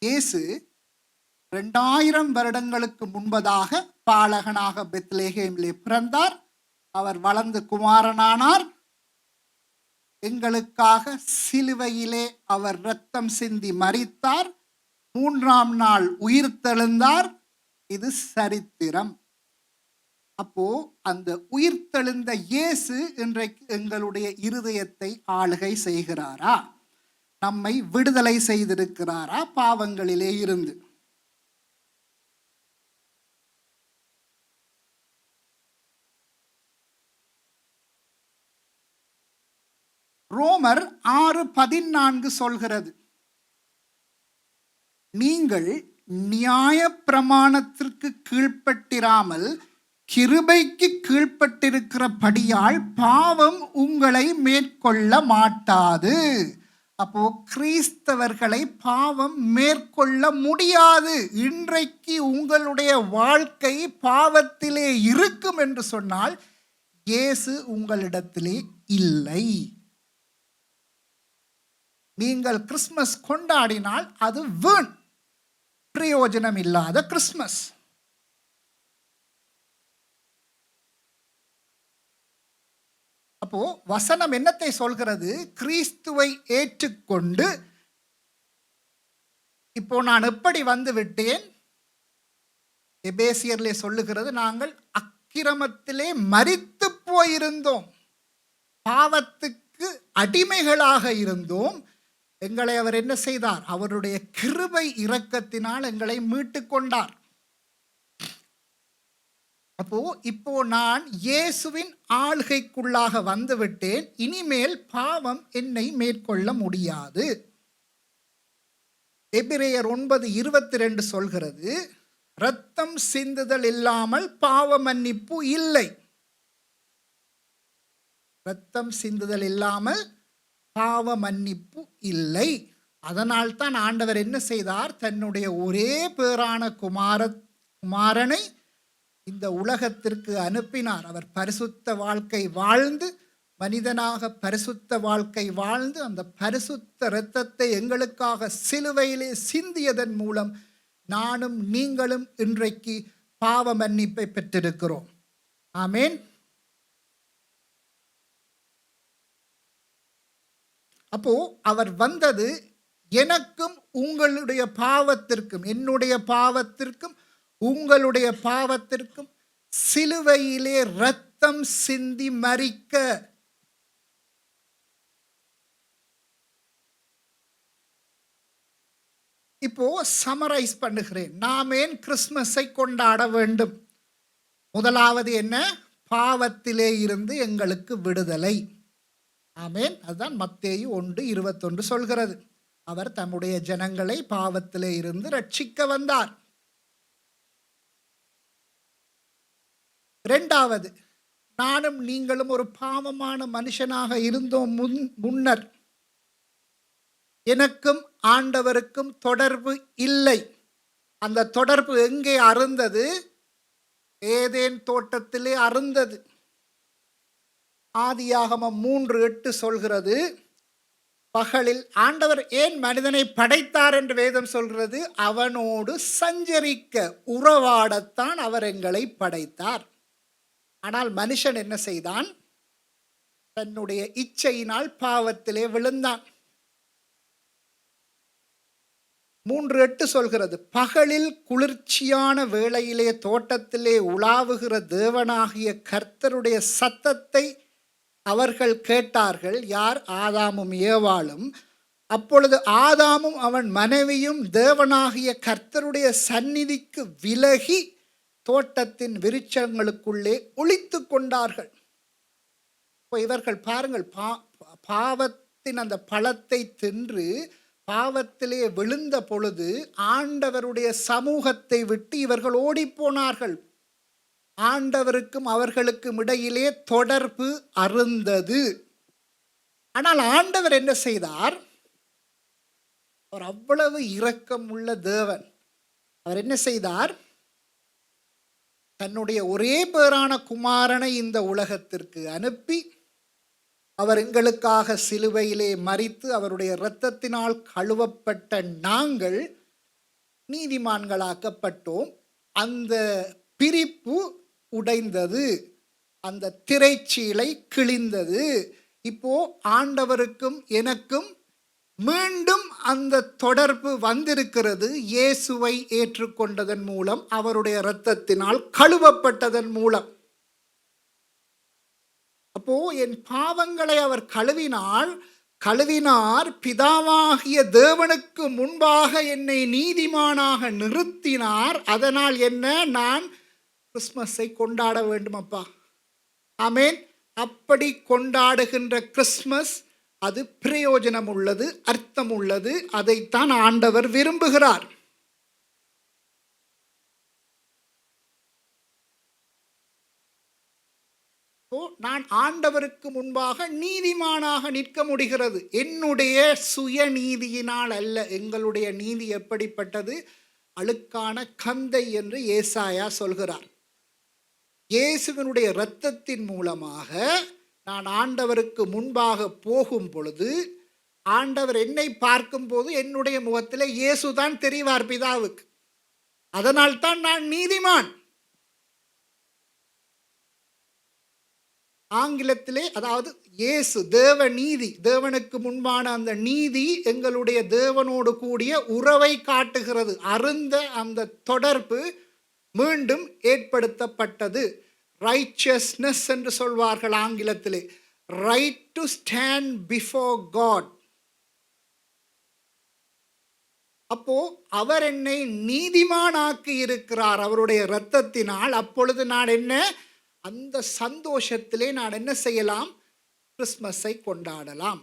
இயேசு 2000 வருடங்களுக்கு முன்பதாக பாலகனாக பெத்லெகேமிலே பிறந்தார். அவர் வளர்ந்து குமாரனானார். எங்களுக்காக சிலுவையிலே அவர் இரத்தம் சிந்தி மரித்தார். 3ஆம் நாள் உயிர்த்தெழுந்தார். இது சரித்திரம். அப்போ அந்த உயிர்த்தெழுந்த இயேசு இன்றைக்கு எங்களுடைய இருதயத்தை ஆளுகை செய்கிறாரா? நம்மை விடுதலை செய்திருக்கிறாரா பாவங்களிலே இருந்து? ரோமர் 6:14 சொல்கிறது, நீங்கள் நியாயப்பிரமாணத்திற்கு கீழ்ப்பட்டிராமல் கிருபைக்கு கீழ்ப்பட்டிருக்கிறபடியால் பாவம் உங்களை மேற்கொள்ள மாட்டாது. அப்போ கிறிஸ்தவர்களை பாவம் மேற்கொள்ள முடியாது. இன்றைக்கு உங்களுடைய வாழ்க்கை பாவத்திலே இருக்கும் என்று சொன்னால் இயேசு உங்களிடத்திலே இல்லை. நீங்கள் கிறிஸ்மஸ் கொண்டாடினால் அது வீண், பிரயோஜனம் இல்லாத கிறிஸ்மஸ். அப்போ வசனம் என்னத்தை சொல்கிறது? கிறிஸ்துவை ஏற்றுக்கொண்டு இப்போ நான் எப்படி வந்து விட்டேன்? எபேசியர்லே சொல்லுகிறது, நாங்கள் அக்கிரமத்திலே மரித்து போயிருந்தோம், பாவத்துக்கு அடிமைகளாக இருந்தோம். எங்களை அவர் என்ன செய்தார்? அவருடைய கிருபை இரக்கத்தினால் எங்களை மீட்டு கொண்டார். அப்போ இப்போ நான் இயேசுவின் ஆளுகைக்குள்ளாக வந்து விட்டேன். இனிமேல் பாவம் என்னை மேற்கொள்ள முடியாது. எபிரேயர் 9:22 சொல்கிறது, இரத்தம் சிந்துதல் இல்லாமல் பாவ மன்னிப்பு இல்லை. இரத்தம் சிந்துதல் இல்லாமல் பாவ மன்னிப்பு இல்லை. அதனால் தான் ஆண்டவர் என்ன செய்தார்? தன்னுடைய ஒரே பேரான குமாரனை இந்த உலகத்திற்கு அனுப்பினார். அவர் பரிசுத்த வாழ்க்கை வாழ்ந்து, மனிதனாக பரிசுத்த வாழ்க்கை வாழ்ந்து, அந்த பரிசுத்த இரத்தத்தை எங்களுக்காக சிலுவையிலே சிந்தியதன் மூலம் நானும் நீங்களும் இன்றைக்கு பாவ மன்னிப்பை பெற்றிருக்கிறோம். ஆமேன். அப்போ அவர் வந்தது எனக்கும் உங்களுடைய பாவத்திற்கும், என்னுடைய பாவத்திற்கும் உங்களுடைய பாவத்திற்கும் சிலுவையிலே இரத்தம் சிந்தி மரிக்க. இப்போ சமரைஸ் பண்ணுகிறேன். நாம் ஏன் கிறிஸ்மஸை கொண்டாட வேண்டும்? முதலாவது என்ன? பாவத்திலே இருந்து எங்களுக்கு விடுதலை. ஆமேன். அதுதான் மத்தேயு 1:21 சொல்கிறது. அவர் தம்முடைய ஜனங்களை பாவத்திலே இருந்து ரட்சிக்க வந்தார். இரண்டாவது, நானும் நீங்களும் ஒரு பாவமான மனுஷனாக இருந்தோம் முன்னர். எனக்கும் ஆண்டவருக்கும் தொடர்பு இல்லை. அந்த தொடர்பு எங்கே அருந்தது? ஏதேன் தோட்டத்திலே அருந்தது. ஆதியாகமம் 3:8 சொல்கிறது, பகலில் ஆண்டவர் ஏன் மனிதனை படைத்தார் என்று வேதம் சொல்கிறது? அவனோடு சஞ்சரிக்க, உறவாடத்தான் அவர் எங்களை படைத்தார். ஆனால் மனுஷன் என்ன செய்தான்? தன்னுடைய இச்சையினால் பாவத்திலே விழுந்தான். 3:8 சொல்கிறது, பகலில் குளிர்ச்சியான வேளையிலே தோட்டத்திலே உலாவுகிற தேவனாகிய கர்த்தருடைய சத்தத்தை அவர்கள் கேட்டார்கள், யார்? ஆதாமும் ஏவாளும். அப்பொழுது ஆதாமும் அவன் மனைவியும் தேவனாகிய கர்த்தருடைய சந்நிதிக்கு விலகி தோட்டத்தின் விருட்சங்களுக்குள்ளே ஒளித்து கொண்டார்கள். இப்போ இவர்கள் பாருங்கள், பாவத்தின் அந்த பழத்தை தின்று பாவத்திலே விழுந்த பொழுது ஆண்டவருடைய சமூகத்தை விட்டு இவர்கள் ஓடிப்போனார்கள். ஆண்டவருக்கும் அவர்களுக்கும் இடையிலே தொடர்பு அருந்தது. ஆனால் ஆண்டவர் என்ன செய்தார்? அவர் அவ்வளவு இரக்கம் உள்ள தேவன். அவர் என்ன செய்தார்? தன்னுடைய ஒரே பேரான குமாரனை இந்த உலகத்திற்கு அனுப்பி, அவர் எங்களுக்காக சிலுவையிலே மரித்து அவருடைய இரத்தத்தினால் கழுவப்பட்ட நாங்கள் நீதிமான்களாக்கப்பட்டோம். அந்த பிரிப்பு உடைந்தது, அந்த திரைச்சீலை கிழிந்தது. இப்போ ஆண்டவருக்கும் எனக்கும் மீண்டும் அந்த தொடர்பு வந்திருக்கிறது. இயேசுவை ஏற்றுக்கொண்டதன் மூலம், அவருடைய இரத்தத்தினால் கழுவப்பட்டதன் மூலம். அப்போ என் பாவங்களை அவர் கழுவினார். பிதாவாகிய தேவனுக்கு முன்பாக என்னை நீதிமானாக நிறுத்தினார். அதனால் என்ன? நான் கிறிஸ்மஸை கொண்டாட வேண்டும் அப்பா. ஆமேன். அப்படி கொண்டாடுகின்ற கிறிஸ்மஸ் அது பிரயோஜனம் உள்ளது, அர்த்தம் உள்ளது. அதைத்தான் ஆண்டவர் விரும்புகிறார். நான் ஆண்டவருக்கு முன்பாக நீதிமானாக நிற்க முடிகிறது. என்னுடைய சுய நீதியினால் அல்ல. எங்களுடைய நீதி எப்படிப்பட்டது? அழுக்கான கந்தை என்று ஏசாயா சொல்கிறார். இயேசுவினுடைய இரத்தத்தின் மூலமாக நான் ஆண்டவருக்கு முன்பாக போகும் பொழுது, ஆண்டவர் என்னை பார்க்கும் போது என்னுடைய முகத்தில் இயேசுதான் தெரிவார் பிதாவுக்கு. அதனால்தான் நான் நீதிமான். ஆங்கிலத்திலே அதாவது இயேசு தேவ நீதி, தேவனுக்கு முன்பான அந்த நீதி எங்களுடைய தேவனோடு கூடிய உறவை காட்டுகிறது. அருந்த அந்த தொடர்பு மீண்டும் ஏற்படுத்தப்பட்டது. ரைச்சியஸ்னஸ் என்று சொல்வார்கள் ஆங்கிலத்திலே. Right to stand before God. அப்போ அவர் என்னை நீதிமானாக்கி இருக்கிறார் அவருடைய இரத்தத்தினால். அப்பொழுது நான் என்ன? அந்த சந்தோஷத்திலே நான் என்ன செய்யலாம்? கிறிஸ்மஸை கொண்டாடலாம்.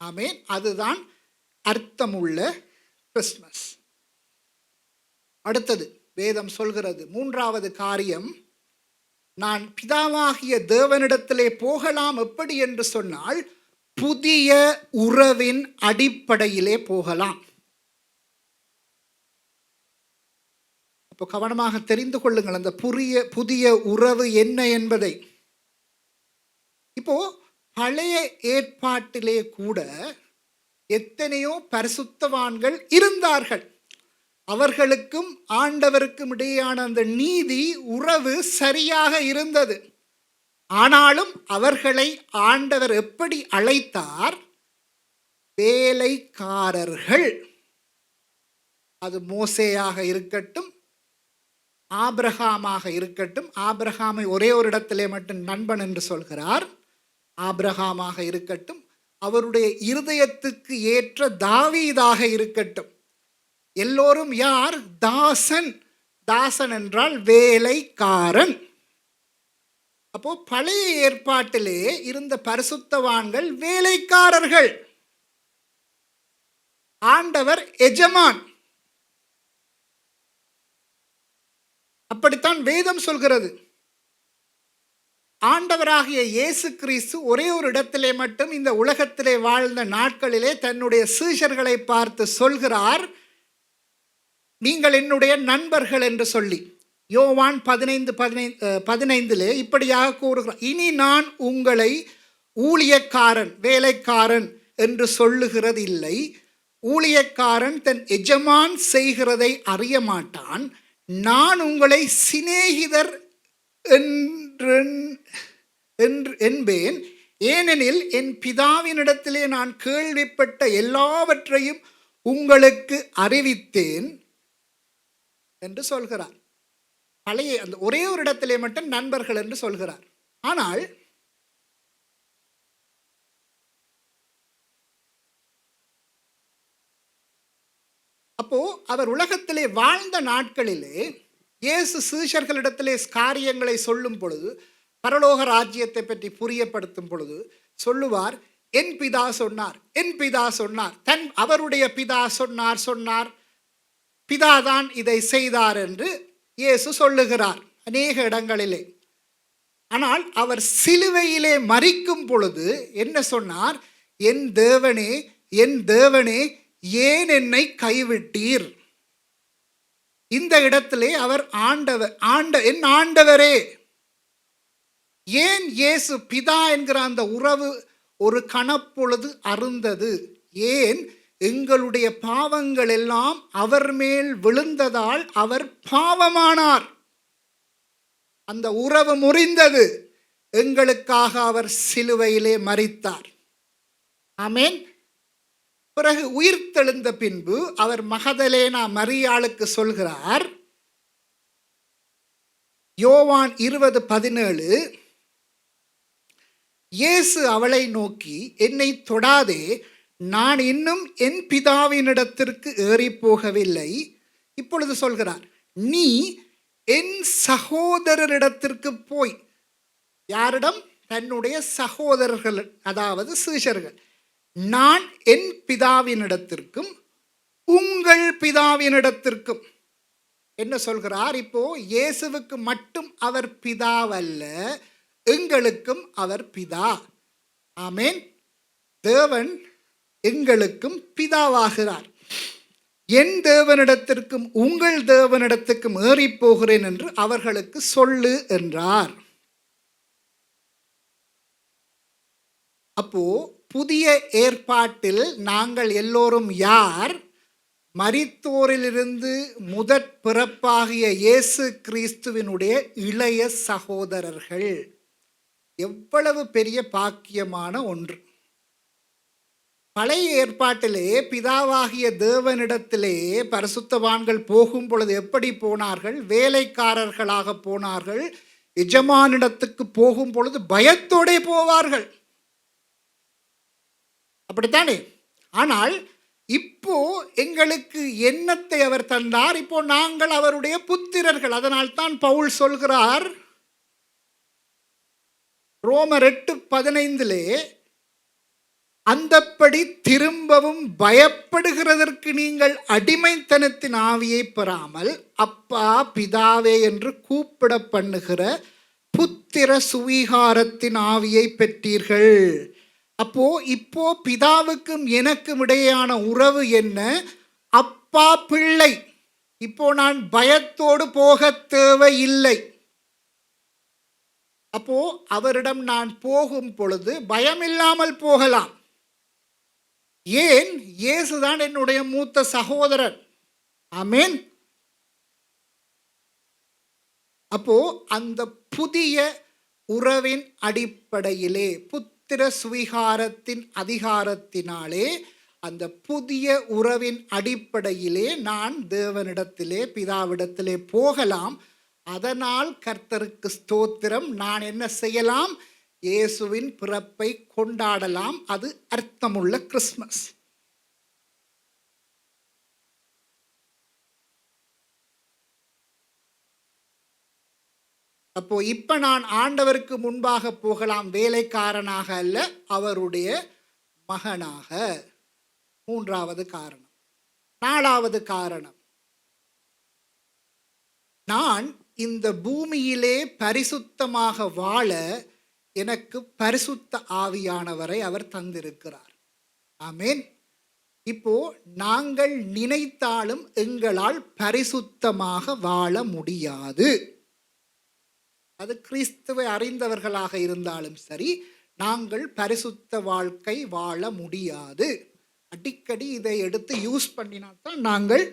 ஆமேன். அதுதான் அர்த்தமுள்ள கிறிஸ்மஸ். அடுத்தது வேதம் சொல்கிறது, மூன்றாவது காரியம், நான் பிதாவாகிய தேவனிடத்திலே போகலாம். எப்படி என்று சொன்னால், புதிய உறவின் அடிப்படையிலே போகலாம். அப்போ கவனமாக தெரிந்து கொள்ளுங்கள் அந்த புதிய உறவு என்ன என்பதை. இப்போ பழைய ஏற்பாட்டிலே கூட எத்தனையோ பரிசுத்தவான்கள் இருந்தார்கள். அவர்களுக்கும் ஆண்டவருக்கும் இடையேயான அந்த நீதி உறவு சரியாக இருந்தது. ஆனாலும் அவர்களை ஆண்டவர் எப்படி அழைத்தார்? வேலைக்காரர்கள். அது மோசேயாக இருக்கட்டும், ஆபிரகாமாக இருக்கட்டும். ஆபிரகாமை ஒரே ஒரு இடத்திலே மட்டும் நண்பன் என்று சொல்கிறார். ஆபிரகாமாக இருக்கட்டும், அவருடைய இருதயத்துக்கு ஏற்ற தாவீதாக இருக்கட்டும். எல்லோரும் யார்? தாசன். தாசன் என்றால் வேலைக்காரன். அப்போ பழைய ஏற்பாட்டிலே இருந்த பரிசுத்தவான்கள் வேலைக்காரர்கள். ஆண்டவர் எஜமான். அப்படித்தான் வேதம் சொல்கிறது. ஆண்டவராகிய இயேசு கிறிஸ்து ஒரே ஒரு இடத்திலே மட்டும் இந்த உலகத்திலே வாழ்ந்த நாட்களிலே தன்னுடைய சீஷர்களை பார்த்து சொல்கிறார், நீங்கள் என்னுடைய நண்பர்கள் என்று சொல்லி. யோவான் 15:15 இப்படியாக கூறுகிறார், இனி நான் உங்களை ஊழியக்காரன், வேலைக்காரன் என்று சொல்லுகிறது இல்லை. ஊழியக்காரன் தன் எஜமான் செய்கிறதை அறிய மாட்டான். நான் உங்களை சிநேகிதர் என்பேன். ஏனெனில் என் பிதாவினிடத்திலே நான் கேள்விப்பட்ட எல்லாவற்றையும் உங்களுக்கு அறிவித்தேன் என்று சொல்கிறார். பழைய அந்த ஒரே ஒரு இடத்திலே மட்டும் நண்பர்கள் என்று சொல்கிறார். ஆனால் அப்போ அவர் உலகத்திலே வாழ்ந்த நாட்களிலே இயேசு சீஷர்களிடத்திலே காரியங்களை சொல்லும் பொழுது, பரலோக ராஜ்யத்தை பற்றி புரியப்படுத்தும் பொழுது சொல்லுவார், என் பிதா சொன்னார், என் பிதா சொன்னார், அவருடைய பிதா சொன்னார், பிதாதான் இதை செய்தார் என்று இயேசு சொல்லுகிறார் அநேக இடங்களிலே. ஆனால் அவர் சிலுவையிலே மரிக்கும் பொழுது என்ன சொன்னார்? என் தேவனே, என் தேவனே, ஏன் என்னை கைவிட்டீர்? இந்த இடத்திலே அவர் என் ஆண்டவரே. ஏன் இயேசு பிதா என்கிற அந்த உறவு ஒரு கணப்பொழுது அருந்தது? ஏன்? எங்களுடைய பாவங்கள் எல்லாம் அவர் மேல் விழுந்ததால் அவர் பாவமானார். அந்த உறவு முறிந்தது. எங்களுக்காக அவர் சிலுவையிலே மரித்தார். ஆமென். பிறகு உயிர்த்தெழுந்த பின்பு அவர் மகதலேனா மரியாளுக்கு சொல்கிறார், யோவான் 20:17, இயேசு அவளை நோக்கி, என்னை தொடாதே, நான் இன்னும் என் பிதாவினிடத்திற்கு ஏறி போகவில்லை. இப்பொழுது சொல்கிறார், நீ என் சகோதரரிடத்திற்கு போய். யாரிடம்? தன்னுடைய சகோதரர்கள், அதாவது சீஷர்கள். நான் என் பிதாவினிடத்திற்கும் உங்கள் பிதாவினிடத்திற்கும். என்ன சொல்கிறார்? இப்போ இயேசுவுக்கு மட்டும் அவர் பிதாவல்ல, எங்களுக்கும் அவர் பிதா. ஆமென். தேவன் எங்களுக்கும் பிதாவாகிறார். என் தேவனிடத்திற்கும் உங்கள் தேவனிடத்திற்கும் ஏறி போகிறேன் என்று அவர்களுக்கு சொல்லு என்றார். அப்போ புதிய ஏற்பாட்டில் நாங்கள் எல்லோரும் யார்? மரித்தோரிலிருந்து முதற் பிறப்பாகிய இயேசு கிறிஸ்துவினுடைய இளைய சகோதரர்கள். எவ்வளவு பெரிய பாக்கியமான ஒன்று! பழைய ஏற்பாட்டிலே பிதாவாகிய தேவனிடத்திலே பரிசுத்தவான்கள் போகும் பொழுது எப்படி போனார்கள்? வேலைக்காரர்களாக போனார்கள். எஜமானிடத்துக்கு போகும் பொழுது பயத்தோடே போவார்கள். அப்படித்தானே? ஆனால் இப்போ எங்களுக்கு எண்ணத்தை அவர் தந்தார். இப்போ நாங்கள் அவருடைய புத்திரர்கள். அதனால் தான் பவுல் சொல்கிறார் ரோமர் 8:15, அந்தப்படி திரும்பவும் பயப்படுகிறதற்கு நீங்கள் அடிமைத்தனத்தின் ஆவியை பெறாமல் அப்பா பிதாவே என்று கூப்பிட பண்ணுகிற புத்திர சுவீகாரத்தின் ஆவியை பெற்றீர்கள். அப்போ இப்போ பிதாவுக்கும் எனக்கும் இடையேயான உறவு என்ன? அப்பா பிள்ளை. இப்போ நான் பயத்தோடு போக தேவையில்லை. அப்போ அவரிடம் நான் போகும் பொழுது பயமில்லாமல் போகலாம். ஏன்? இயேசுதான் என்னுடைய மூத்த சகோதரன். ஆமென். அப்போ அந்த புதிய உறவின் அடிப்படையிலே, புத்திர சுவீகாரத்தின் அதிகாரத்தினாலே, அந்த புதிய உறவின் அடிப்படையிலே நான் தேவனிடத்திலே பிதாவிடத்திலே போகலாம். அதனால் கர்த்தருக்கு ஸ்தோத்திரம். நான் என்ன செய்யலாம்? இயேசுவின் பிறப்பை கொண்டாடலாம். அது அர்த்தமுள்ள கிறிஸ்மஸ். அப்போ இப்ப நான் ஆண்டவருக்கு முன்பாக போகலாம், வேலைக்காரனாக அல்ல, அவருடைய மகனாக. மூன்றாவது காரணம். நாலாவது காரணம், நான் இந்த பூமியிலே பரிசுத்தமாக வாழ எனக்கு பரிசுத்த ஆவியானவரை அவர் தந்திருக்கிறார். ஆமென். இப்போ நாங்கள் நினைத்தாலும் எங்களால் பரிசுத்தமாக வாழ முடியாது. அது கிறிஸ்துவை அறிந்தவர்களாக இருந்தாலும் சரி, நாங்கள் பரிசுத்த வாழ்க்கை வாழ முடியாது. அடிக்கடி இதை எடுத்து யூஸ் பண்ணினால்தான் நாங்கள்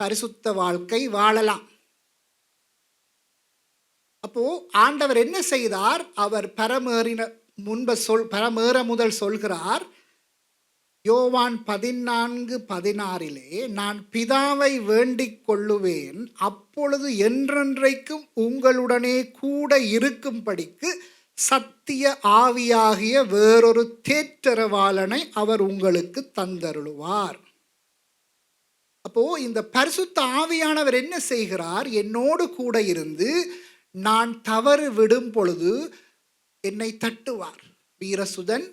பரிசுத்த வாழ்க்கை வாழலாம். அப்போ ஆண்டவர் என்ன செய்தார்? அவர் பரமேற முதல் சொல்கிறார், யோவான் 14:16, நான் பிதாவை வேண்டிக் கொள்ளுவேன், அப்பொழுது என்றென்றைக்கும் உங்களுடனே கூட இருக்கும்படிக்கு சத்திய ஆவியாகிய வேறொரு தேற்றரவாளனை அவர் உங்களுக்கு தந்தருளுவார். அப்போ இந்த பரிசுத்த ஆவியானவர் என்ன செய்கிறார்? என்னோடு கூட இருந்து நான் தவறு விடும் பொழுது என்னை தட்டுவார். வீரசுதன்,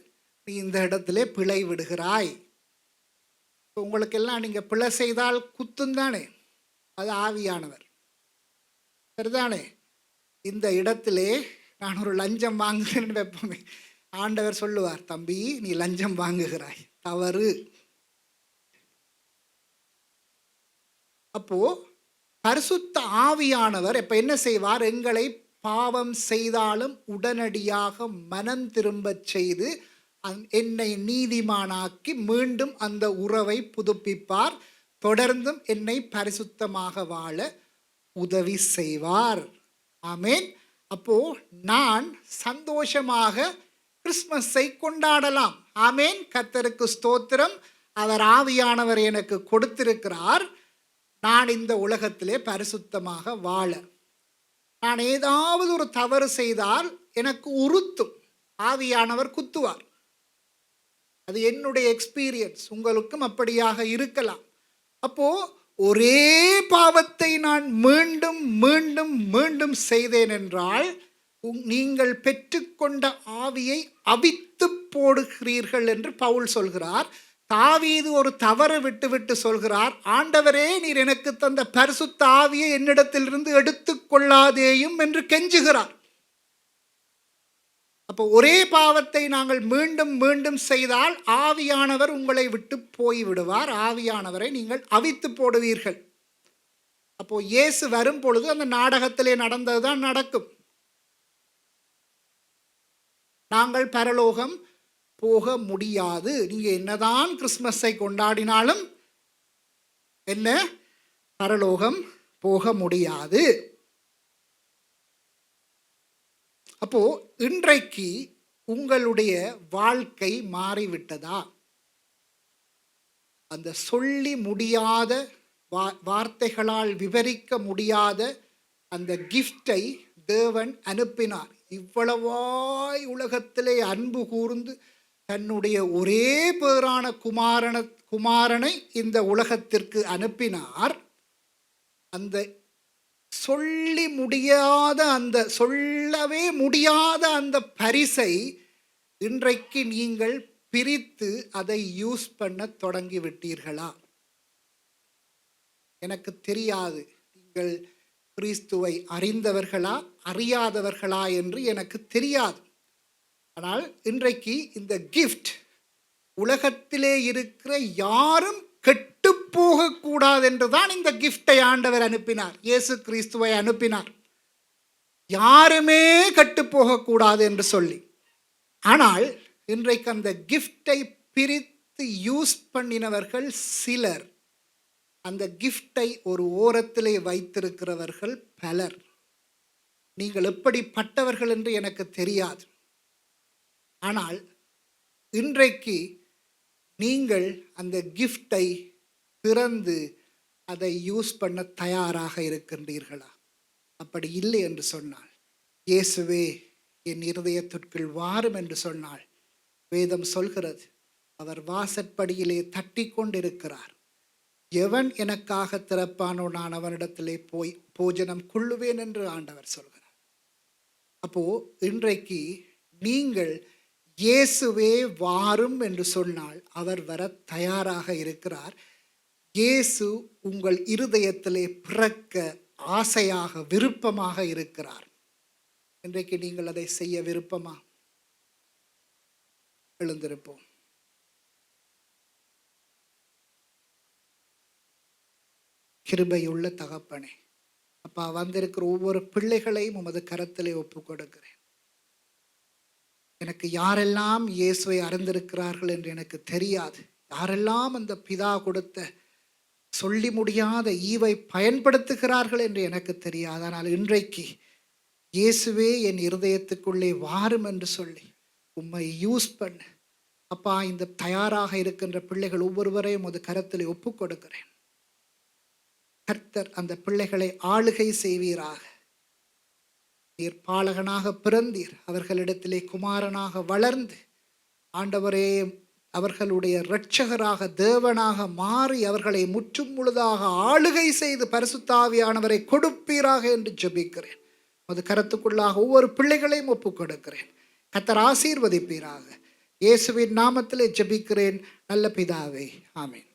நீ இந்த இடத்திலே பிழை விடுகிறாய். உங்களுக்கெல்லாம் நீங்க பிழை செய்தால் குத்தும் தானே, அது ஆவியானவர், சரிதானே? இந்த இடத்திலே நான் ஒரு லஞ்சம் வாங்குகிறேன்னு வைப்போமே, ஆண்டவர் சொல்லுவார், தம்பி நீ லஞ்சம் வாங்குகிறாய், தவறு. அப்போ பரிசுத்த ஆவியானவர் இப்ப என்ன செய்வார்? எங்களை பாவம் செய்தாலும் உடனடியாக மனம் திரும்ப செய்து என்னை நீதிமானாக்கி மீண்டும் அந்த உறவை புதுப்பிப்பார். தொடர்ந்தும் என்னை பரிசுத்தமாக வாழ உதவி செய்வார். ஆமேன். அப்போ நான் சந்தோஷமாக கிறிஸ்மஸை கொண்டாடலாம். ஆமேன். கர்த்தருக்கு ஸ்தோத்திரம். அவர் ஆவியானவர் எனக்கு கொடுத்திருக்கிறார். நான் இந்த உலகத்திலே பரிசுத்தமாக வாழ, நான் ஏதாவது ஒரு தவறு செய்தால் எனக்கு உறுத்தும், ஆவியானவர் குத்துவார். அது என்னுடைய எக்ஸ்பீரியன்ஸ், உங்களுக்கும் அப்படியாக இருக்கலாம். அப்போ ஒரே பாவத்தை நான் மீண்டும் மீண்டும் மீண்டும் செய்தேன் என்றால் நீங்கள் பெற்றுக்கொண்ட ஆவியை அவித்து போடுகிறீர்கள் என்று பவுல் சொல்கிறார். தாவீது ஒரு தவறு விட்டு சொல்கிறார், ஆண்டவரே நீர் எனக்கு தந்த பரிசுத்த ஆவியை என்னிடத்திலிருந்து எடுத்துக்கொள்ளாதேயும் என்று கெஞ்சுகிறார். அப்போ ஒரே பாவத்தை நாங்கள் மீண்டும் மீண்டும் செய்தால் ஆவியானவர் உங்களை விட்டு போய்விடுவார். ஆவியானவரை நீங்கள் அவித்து போடுவீர்கள். அப்போ இயேசு வரும் பொழுது அந்த நாடகத்திலே நடந்ததுதான் நடக்கும். நாங்கள் பரலோகம் போக முடியாது. நீங்க என்னதான் கிறிஸ்மஸை கொண்டாடினாலும் என்ன, பரலோகம் போக முடியாது. அப்போ இன்றைக்கு உங்களுடைய வாழ்க்கை மாறிவிட்டதா? அந்த சொல்லி முடியாத, வார்த்தைகளால் விவரிக்க முடியாத அந்த கிஃப்டை தேவன் அனுப்பினார். இவ்வளவாய் உலகத்திலே அன்பு கூர்ந்து தன்னுடைய ஒரே பேரான குமாரனை இந்த உலகத்திற்கு அனுப்பினார். அந்த சொல்லி முடியாத, அந்த சொல்லவே முடியாத அந்த பரிசை இன்றைக்கு நீங்கள் பிரித்து அதை யூஸ் பண்ண தொடங்கி விட்டீர்களா? எனக்கு தெரியாது நீங்கள் கிறிஸ்துவை அறிந்தவர்களா அறியாதவர்களா என்று எனக்கு தெரியாது. ஆனால் இன்றைக்கு இந்த கிஃப்ட் உலகத்திலே இருக்கிற யாரும் கெட்டு போகக்கூடாது என்றுதான் இந்த கிஃப்டை ஆண்டவர் அனுப்பினார். இயேசு கிறிஸ்துவை அனுப்பினார், யாருமே கெட்டு போகக்கூடாது என்று சொல்லி. ஆனால் இன்றைக்கு அந்த கிஃப்டை பிரித்து யூஸ் பண்ணினவர்கள் சிலர், அந்த கிஃப்டை ஒரு ஓரத்திலே வைத்திருக்கிறவர்கள் பலர். நீங்கள் எப்படிப்பட்டவர்கள் என்று எனக்கு தெரியாது. ஆனால் இன்றைக்கு நீங்கள் அந்த கிஃப்டை திறந்து அதை யூஸ் பண்ண தயாராக இருக்கின்றீர்களா? அப்படி இல்லை என்று சொன்னால், இயேசுவே என் இருதயத்திற்குள் வாரும் என்று சொன்னால், வேதம் சொல்கிறது அவர் வாசற்படியிலே தட்டி கொண்டிருக்கிறார். எவன் எனக்காக திறப்பானோ நான் அவனிடத்திலே போய் போஜனம் கொள்ளுவேன் என்று ஆண்டவர் சொல்கிறார். அப்போ இன்றைக்கு நீங்கள் இயேசுவே வாரும் என்று சொன்னால் அவர் வர தயாராக இருக்கிறார். இயேசு உங்கள் இருதயத்திலே பிறக்க ஆசையாக விருப்பமாக இருக்கிறார். இன்றைக்கு நீங்கள் அதை செய்ய விருப்பமா? எழுந்திருப்போம். கிருபையுள்ள தகப்பனே, அப்பா, வந்திருக்கிற ஒவ்வொரு பிள்ளைகளையும் உமது கரத்திலே ஒப்பு கொடுக்கிறேன். எனக்கு யாரெல்லாம் இயேசுவை அறிந்திருக்கிறார்கள் என்று எனக்கு தெரியாது. யாரெல்லாம் அந்த பிதா கொடுத்த சொல்லி முடியாத ஈவை பயன்படுத்துகிறார்கள் என்று எனக்கு தெரியாது. ஆனால் இன்றைக்கு இயேசுவே என் இருதயத்துக்குள்ளே வாரும் என்று சொல்லி உம்மை யூஸ் பண்ண அப்பா, இந்த தயாராக இருக்கின்ற பிள்ளைகள் ஒவ்வொருவரையும் உமது கரத்திலே ஒப்பு கொடுக்கிறேன். கர்த்தர் அந்த பிள்ளைகளை ஆளுகை செய்வீராக. நீர் பாலகனாக பிறந்தீர், அவர்களிடத்திலே குமாரனாக வளர்ந்து ஆண்டவரே அவர்களுடைய இரட்சகராக தேவனாக மாறி அவர்களை முற்றும் முழுதாக ஆளுகை செய்து பரிசுத்த ஆவியானவரை கொடுப்பீராக என்று ஜெபிக்கிறேன். அது கருத்துக்குள்ளாக ஒவ்வொரு பிள்ளைகளையும் ஒப்புக் கொடுக்கிறேன். கர்த்தர் ஆசீர்வதிப்பீராக. இயேசுவின் நாமத்திலே ஜெபிக்கிறேன் நல்ல பிதாவே, ஆமென்.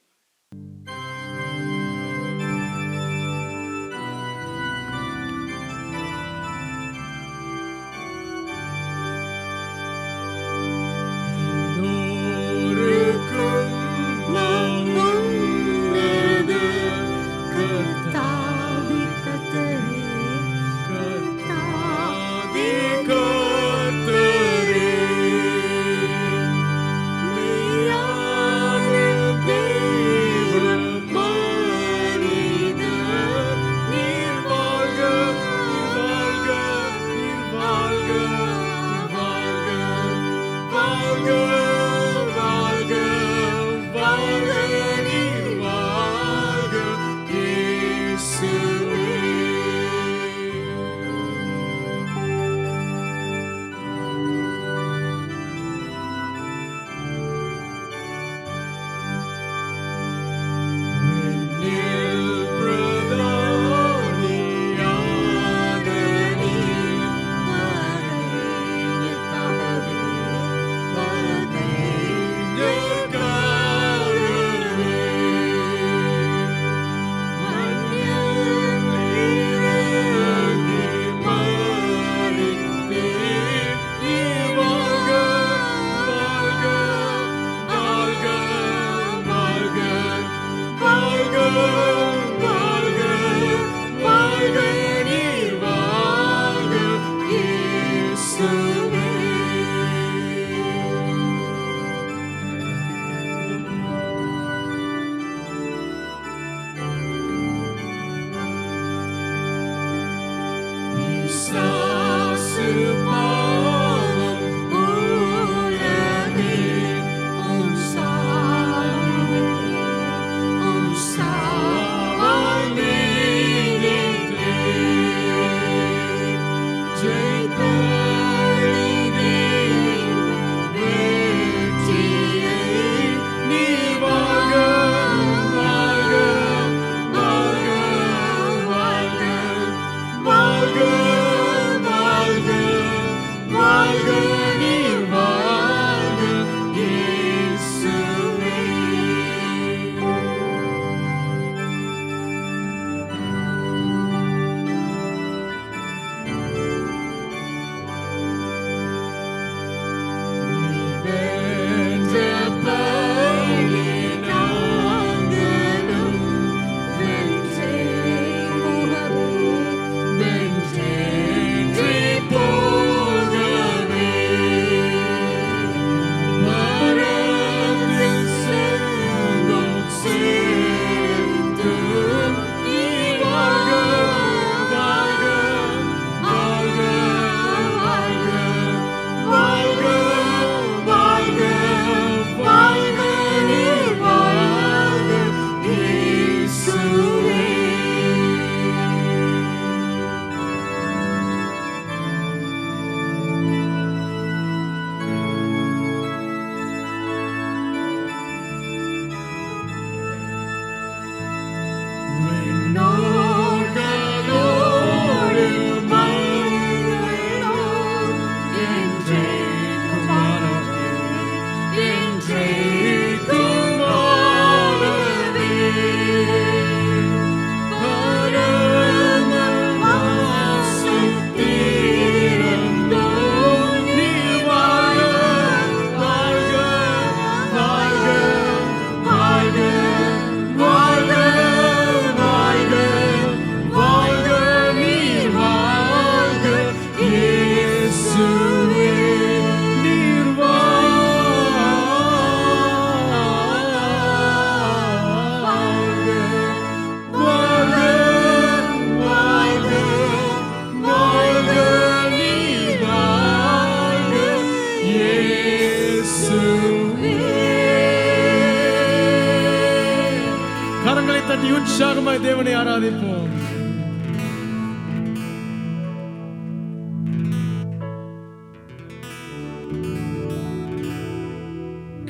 தட்டி உற்சாகமாய் தேவனை ஆராதிப்போம்.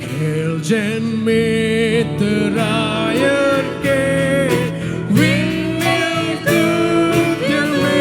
கேள் ஜென்மித்தராயர்க்கே விண்ணில் துதியுமே.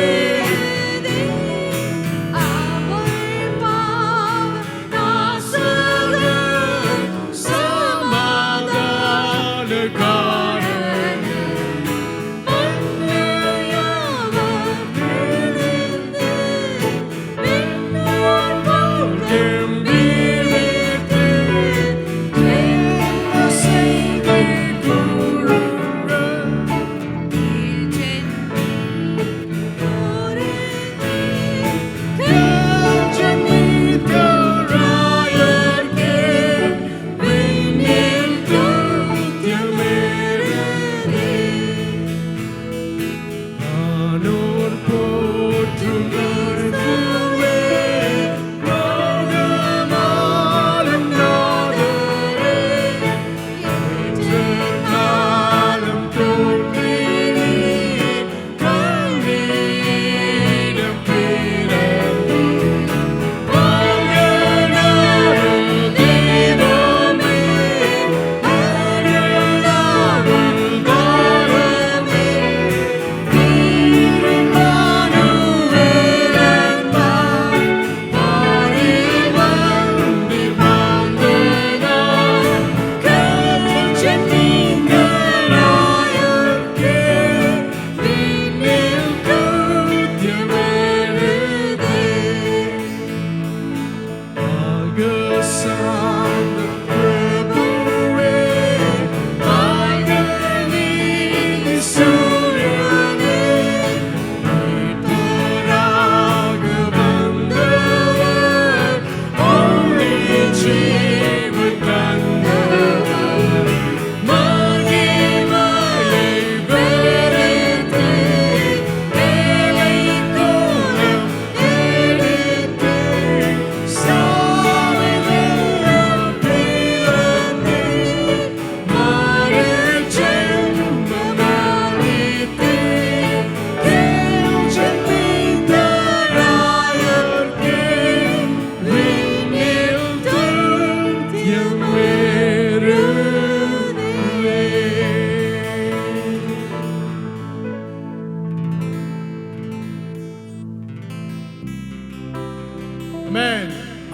Amen.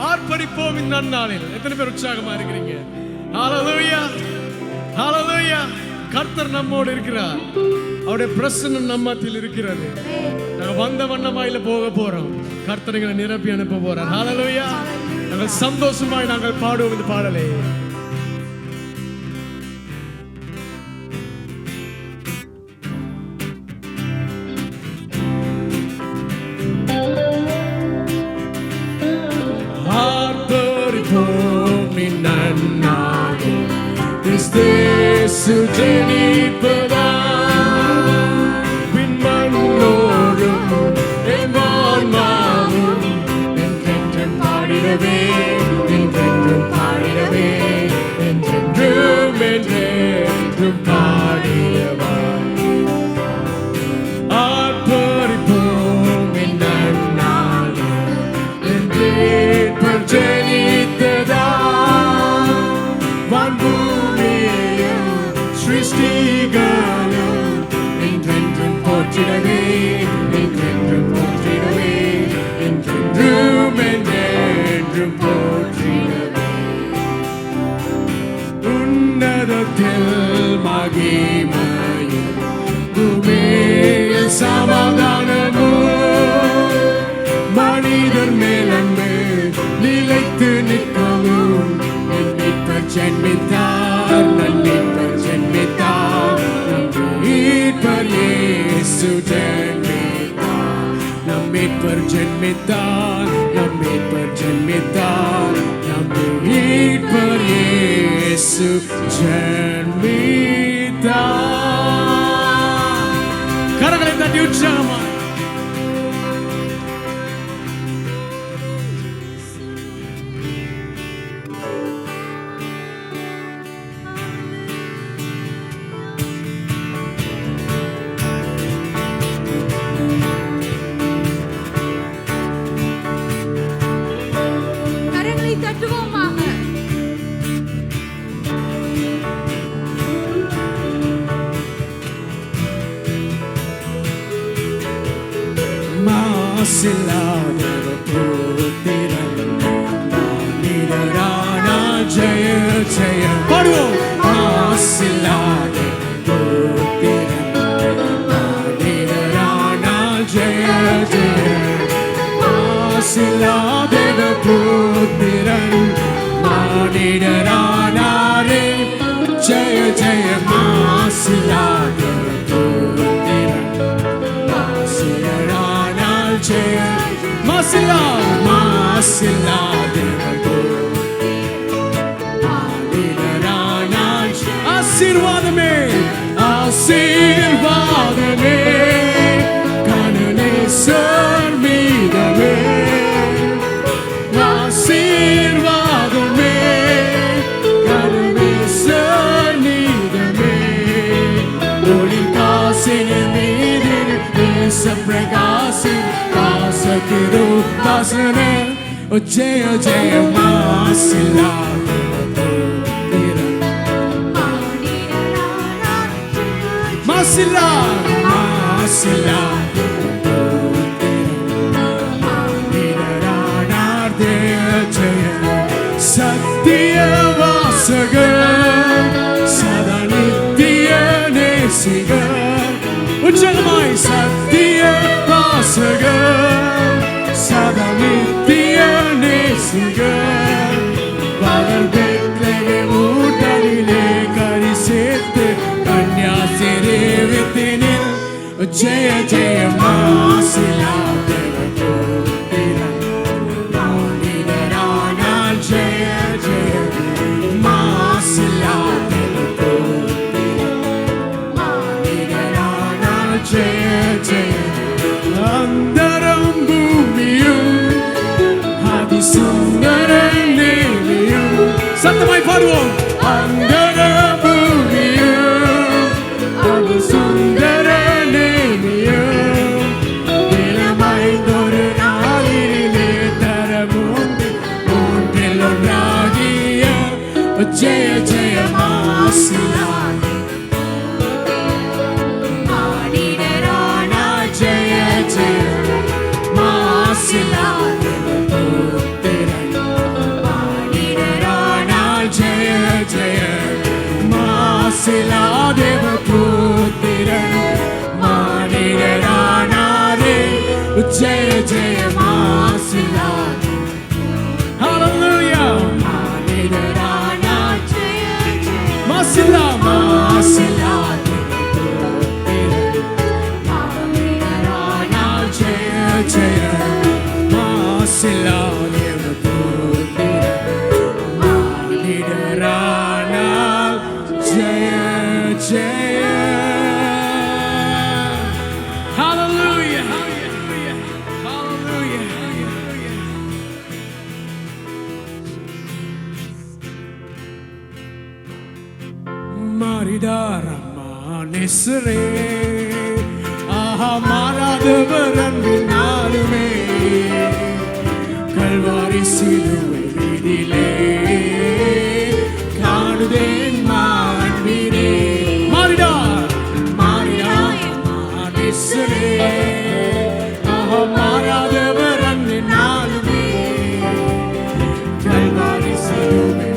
ஆர்ப்பரிப்போம் இந்த நன்னாளில். எத்தனை பேர் உற்சாகமா இருக்கிறீங்க? ஹalleluya, ஹalleluya. கர்த்தர் நம்மோடு இருக்கிறார். அவருடைய பிரசன்னம் நம்ம மத்தியில் இருக்கிறது. நாங்க வந்த வண்ணமாயில போக போறோம். கர்த்தர் எங்களை நிரப்பி அனுப்ப போறார். ஹalleluya. நாங்கள் சந்தோஷமாய் நாங்கள் பாடுவோம் இந்த பாடலை. சுஜனிப்பதா பின்மண்ணோடும் என்வான்மாவும் என்றென்றும் பாடிடவே என்றென்றும் பாடிடவே என்றென்றும் என்றென்றும் பாடியவா ஆர்ப்பரிப்போம் என்னன்னாலும் என்றே ஜனித்ததா வான்பூமியையும் சிருஷ்டிகளும் என்றென்றும் போற்றிடவே என்றென்றும் போற்றிடவே என்றென்றும் என்றென்றும் போற்றிடவே உன்னதத்தில் மகிமையும் பூமியில் சமாதானமும் மனிதர் மேலன்பு நிலைத்து நிற்கவும் மீட்பர் ஜென்மித்தார் நன்மீட்பர் ஜென்மித்தார் மீட்பர் இயேசு ஜென்மித்தார் நம் மீட்பர் ஜென்மித்தார் நம் மீட்பர் ஜென்மித்தார் நம் மீட்பர் இயேசு ஜென்மித்தார். கரங்களை தட்டி உற்சாகமா தட்டுவோமாக. மாசில்லாதவர் புத்திரன் மானிடரானால் ஜெய ஜெய பாடுவோம் மாசில்லாதவர் புத்திரன் மானிடரானால் ஜெய ஜெய மாசில்லாதவர் புத்திரன் மானிடரானாரே ஜெய ஜெய மாசில்லாதவர் புத்திரன் மாசிடரானால் ஜெய மாசில்லாதவர் மானிடரானால் ஆசீர்வாதமே ஆசீர்வாதமே கனநேசர் மீதமே ஆசீர்வாதமே கனநேசர் மீதமே ஒளி காசினின் மீதில் தேச பிரகாசின் காசகிரு தாசனே ஜெய ஜெய மாசில்லாதவர் மாசில்லா மாசில்லா மானிடரானார் ஜெய ஜெய சத்திய வாசகர் சதா நித்திய நேசிகர் உச்சமாய் சத்திய வாசகர் சதா நித்திய நேசிகர் பலர் பெற்றைய ஊட்டலிலே கரி சேர்த்து கன்யாசிரேவித்தினில் ஜெய ஜெய மாசில்லாதவர் புத்திரன் மானிடரானால் ஜெய ஜெய மாசில்லாதவர் புத்திரன் மானிடரானால் ஜெய ஜெய அந்தரம் பூமியும் அதிசுந்தர நேமியும் சத்தமாய் பாடுவோம் அந்தர பூமியும் அதிசுந்தர நேமியும் தினமைந்தொரு நாளிலே தரமுண்டு மூன்றில் ஒன்றாகிய ஜெய ஜெய மாசில்லாதவர் ஜெய ஜெய மாசில்லாதவர் புத்திரன் மானிடரானால் ஜெய ஜெய மாசில்லாதவர் புத்திரன் மானிடரானாரே ஜெய ஜெய மாசில்லாதவர் Hallelujah மானிடரானால் மாசில்லா மாசில்லாதவர் ஜெய ஜெய மாசில்லாதவர் புத்திரன் மானிடரானால் ஜெய ஜெய Hallelujah Hallelujah மாறிடாரம்மானேசரே ஆஹா மாறாதவர் அன்பினாலுமே கல்வாரி சிலுவை வீதியிலே காணுதேன் மாண்பினே மாறிடார் மாறிடாரம்மானேசரே ஆஹா மாறாதவர் அன்பினாலுமே கல்வாரி சிலுவை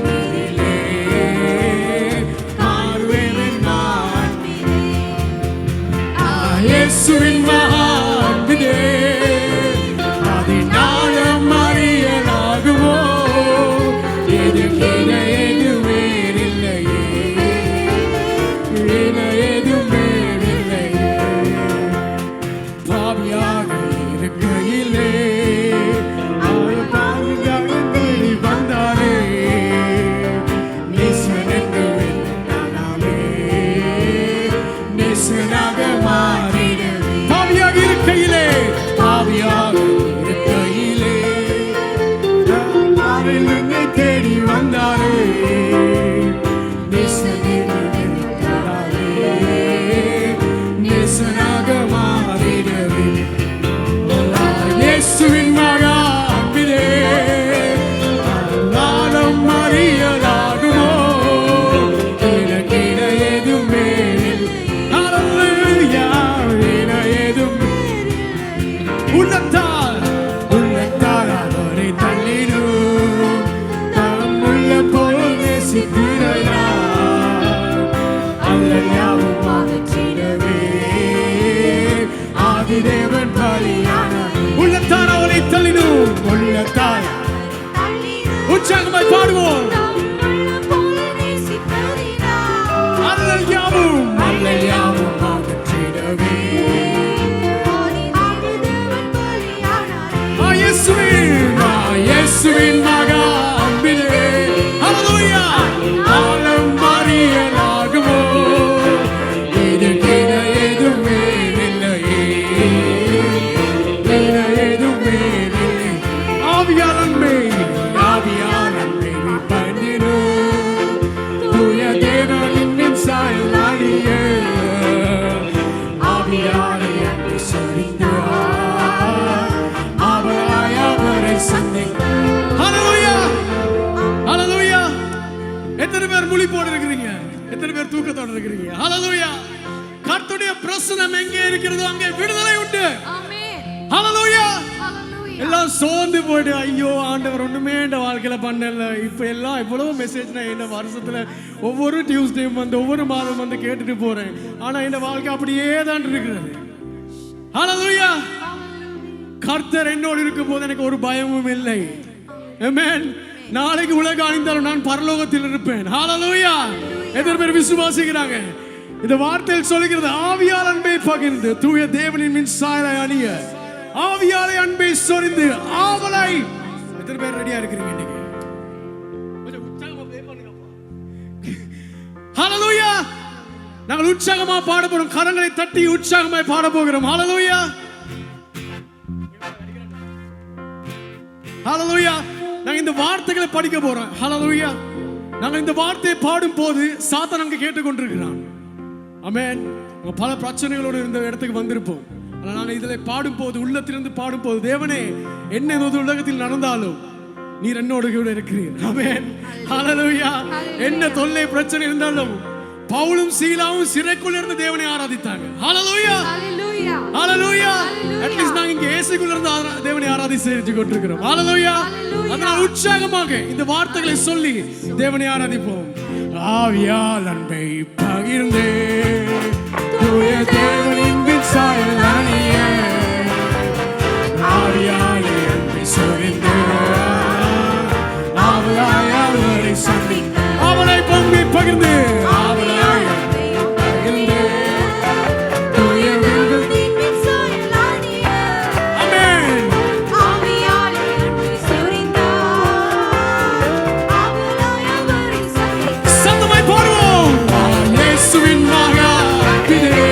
இயேசுவின் மகான்பிதே அதினால மறியலாகுமோ உற்சாகமாய் பாடுவோம். அல்லல் யாவும் அகற்றிடவே இயேசுவின் மகா அன்பிலே ஹல்லேலூயா ஆலம் அறியலாகுமோ இதுகிற எதுவுமே இல்லையே ஆவியானே பண்ணிரு தூய தேவனின் சாயலாடியே ஆவியானே சொல்லிட்டு அவரை சந்திக்க ஹல்லேலூயா ஹல்லேலூயா. எத்தனை பேர் முழிப்போடு இருக்கிறீங்க? எத்தனை பேர் தூக்கத்தோடு இருக்கிறீங்க? ஹல்லேலூயா. கர்த்தருடைய பிரசன்னம் எங்கே இருக்கிறதோ அங்கே விடுதலை உண்டு. ஹல்லேலூயா. எல்லாம் சோர்ந்து போயிட்டு ஐயோ ஆண்டவர் ஒண்ணுமே இந்த வாழ்க்கையில பண்ணல. இப்ப எல்லாம் இவ்வளவு மெசேஜ் நான் இந்த வருஷத்துல ஒவ்வொரு டியூஸ்டேயும் வந்து ஒவ்வொரு மாதம் வந்து கேட்டுட்டு போறேன். ஆனா இந்த வாழ்க்கை அப்படியே தான் இருக்கிறது. ஹல்லேலூயா. கர்த்தர் என்னோடு இருக்கும் போது எனக்கு ஒரு பயமும் இல்லை. ஆமென். நாளைக்கு உலகம் அழிந்தாலும் நான் பரலோகத்தில் இருப்பேன். ஹல்லேலூயா. எத்தனை பேர் விசுவாசிக்கிறாங்க? இந்த வார்த்தையில் சொல்லுகிறது ஆவியால் அன்பை பகிர்ந்து தூய தேவனின் மின்சார அணிய ஆவியாலை அன்பை சொரிந்து ஆவலை. எத்தனை பேர் ரெடியா இருக்கிறீங்க இன்னைக்கு? கொஞ்சம் உற்சாகமா ப்ளே பண்ணுங்கப்பா. ஹல்லேலூயா. நாங்கள் உற்சாகமா பாட போறோம். கரங்களை தட்டி உற்சாகமாய் பாட போகிறோம். ஹல்லேலூயா. ஹல்லேலூயா. நாங்க இந்த வார்த்தைகளை படிக்க போறோம். ஹல்லேலூயா. நாங்க இந்த வார்த்தையை பாடும் போது சாத்தான் அங்க கேட்டுக்கொண்டிருக்கிறான். ஆமென். பல பிரச்சனைகளோடு இந்த இடத்துக்கு வந்திருப்போம். ஆனால் நாங்கள் இதில் பாடும் போது உள்ளத்திலிருந்து பாடும் போது தேவனே என்ன உலகத்தில் நடந்தாலும் நீர் என்னோடு கூட இருக்கிறீர். ஆமென். ஹல்லேலூயா. என்ன தொல்லை பிரச்சனை இருந்தாலும் பவுலும் சீலாவும் சிறைக்குள்ள இருந்து தேவனை ஆராதித்தாங்க. ஹல்லேலூயா. ஹல்லேலூயா. அட்லீஸ்ட் நாங்க இங்க ஏசிக்குள்ள இருந்து தேவனை ஆராதிச்சு கொண்டிருக்கிறோம். ஹல்லேலூயா. அதனால உற்சாகமாக இந்த வார்த்தைகளை சொல்லி தேவனை ஆராதிப்போம். ஆவியால் அன்பை பகிர்ந்தே தூய தேவனின் சாயலானியே ஆவியாலே அன்பை சொரிந்து ஆவலாய் அவரை சந்திக்க அவளை பொங்கி பகிர்ந்து ஆவலாய் பகிர்ந்து தூய தேவனின் சாயலானியே ஆமென். ஆவியாலே அன்பை சொரிந்து ஆவலாய் அவரை சந்திக்க சத்தமாய் பாடுவோம். இயேசுவின் மகா அன்பிலே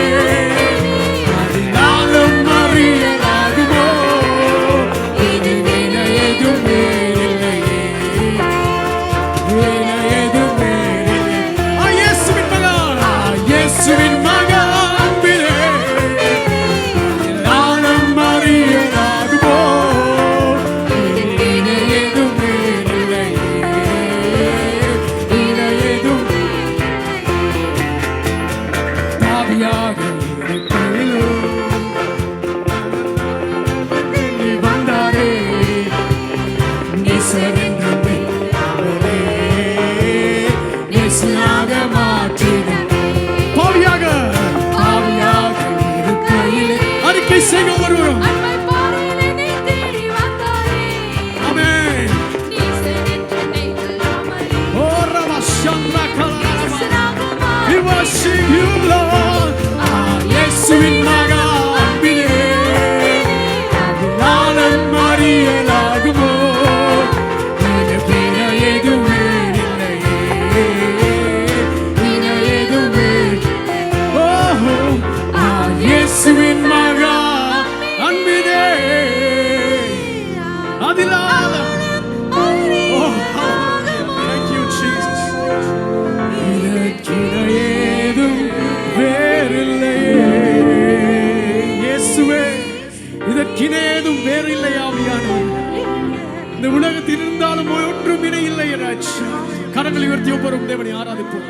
கரங்களை உயர்த்தி ஒவ்வொரு தேவனை ஆராதிப்போம்.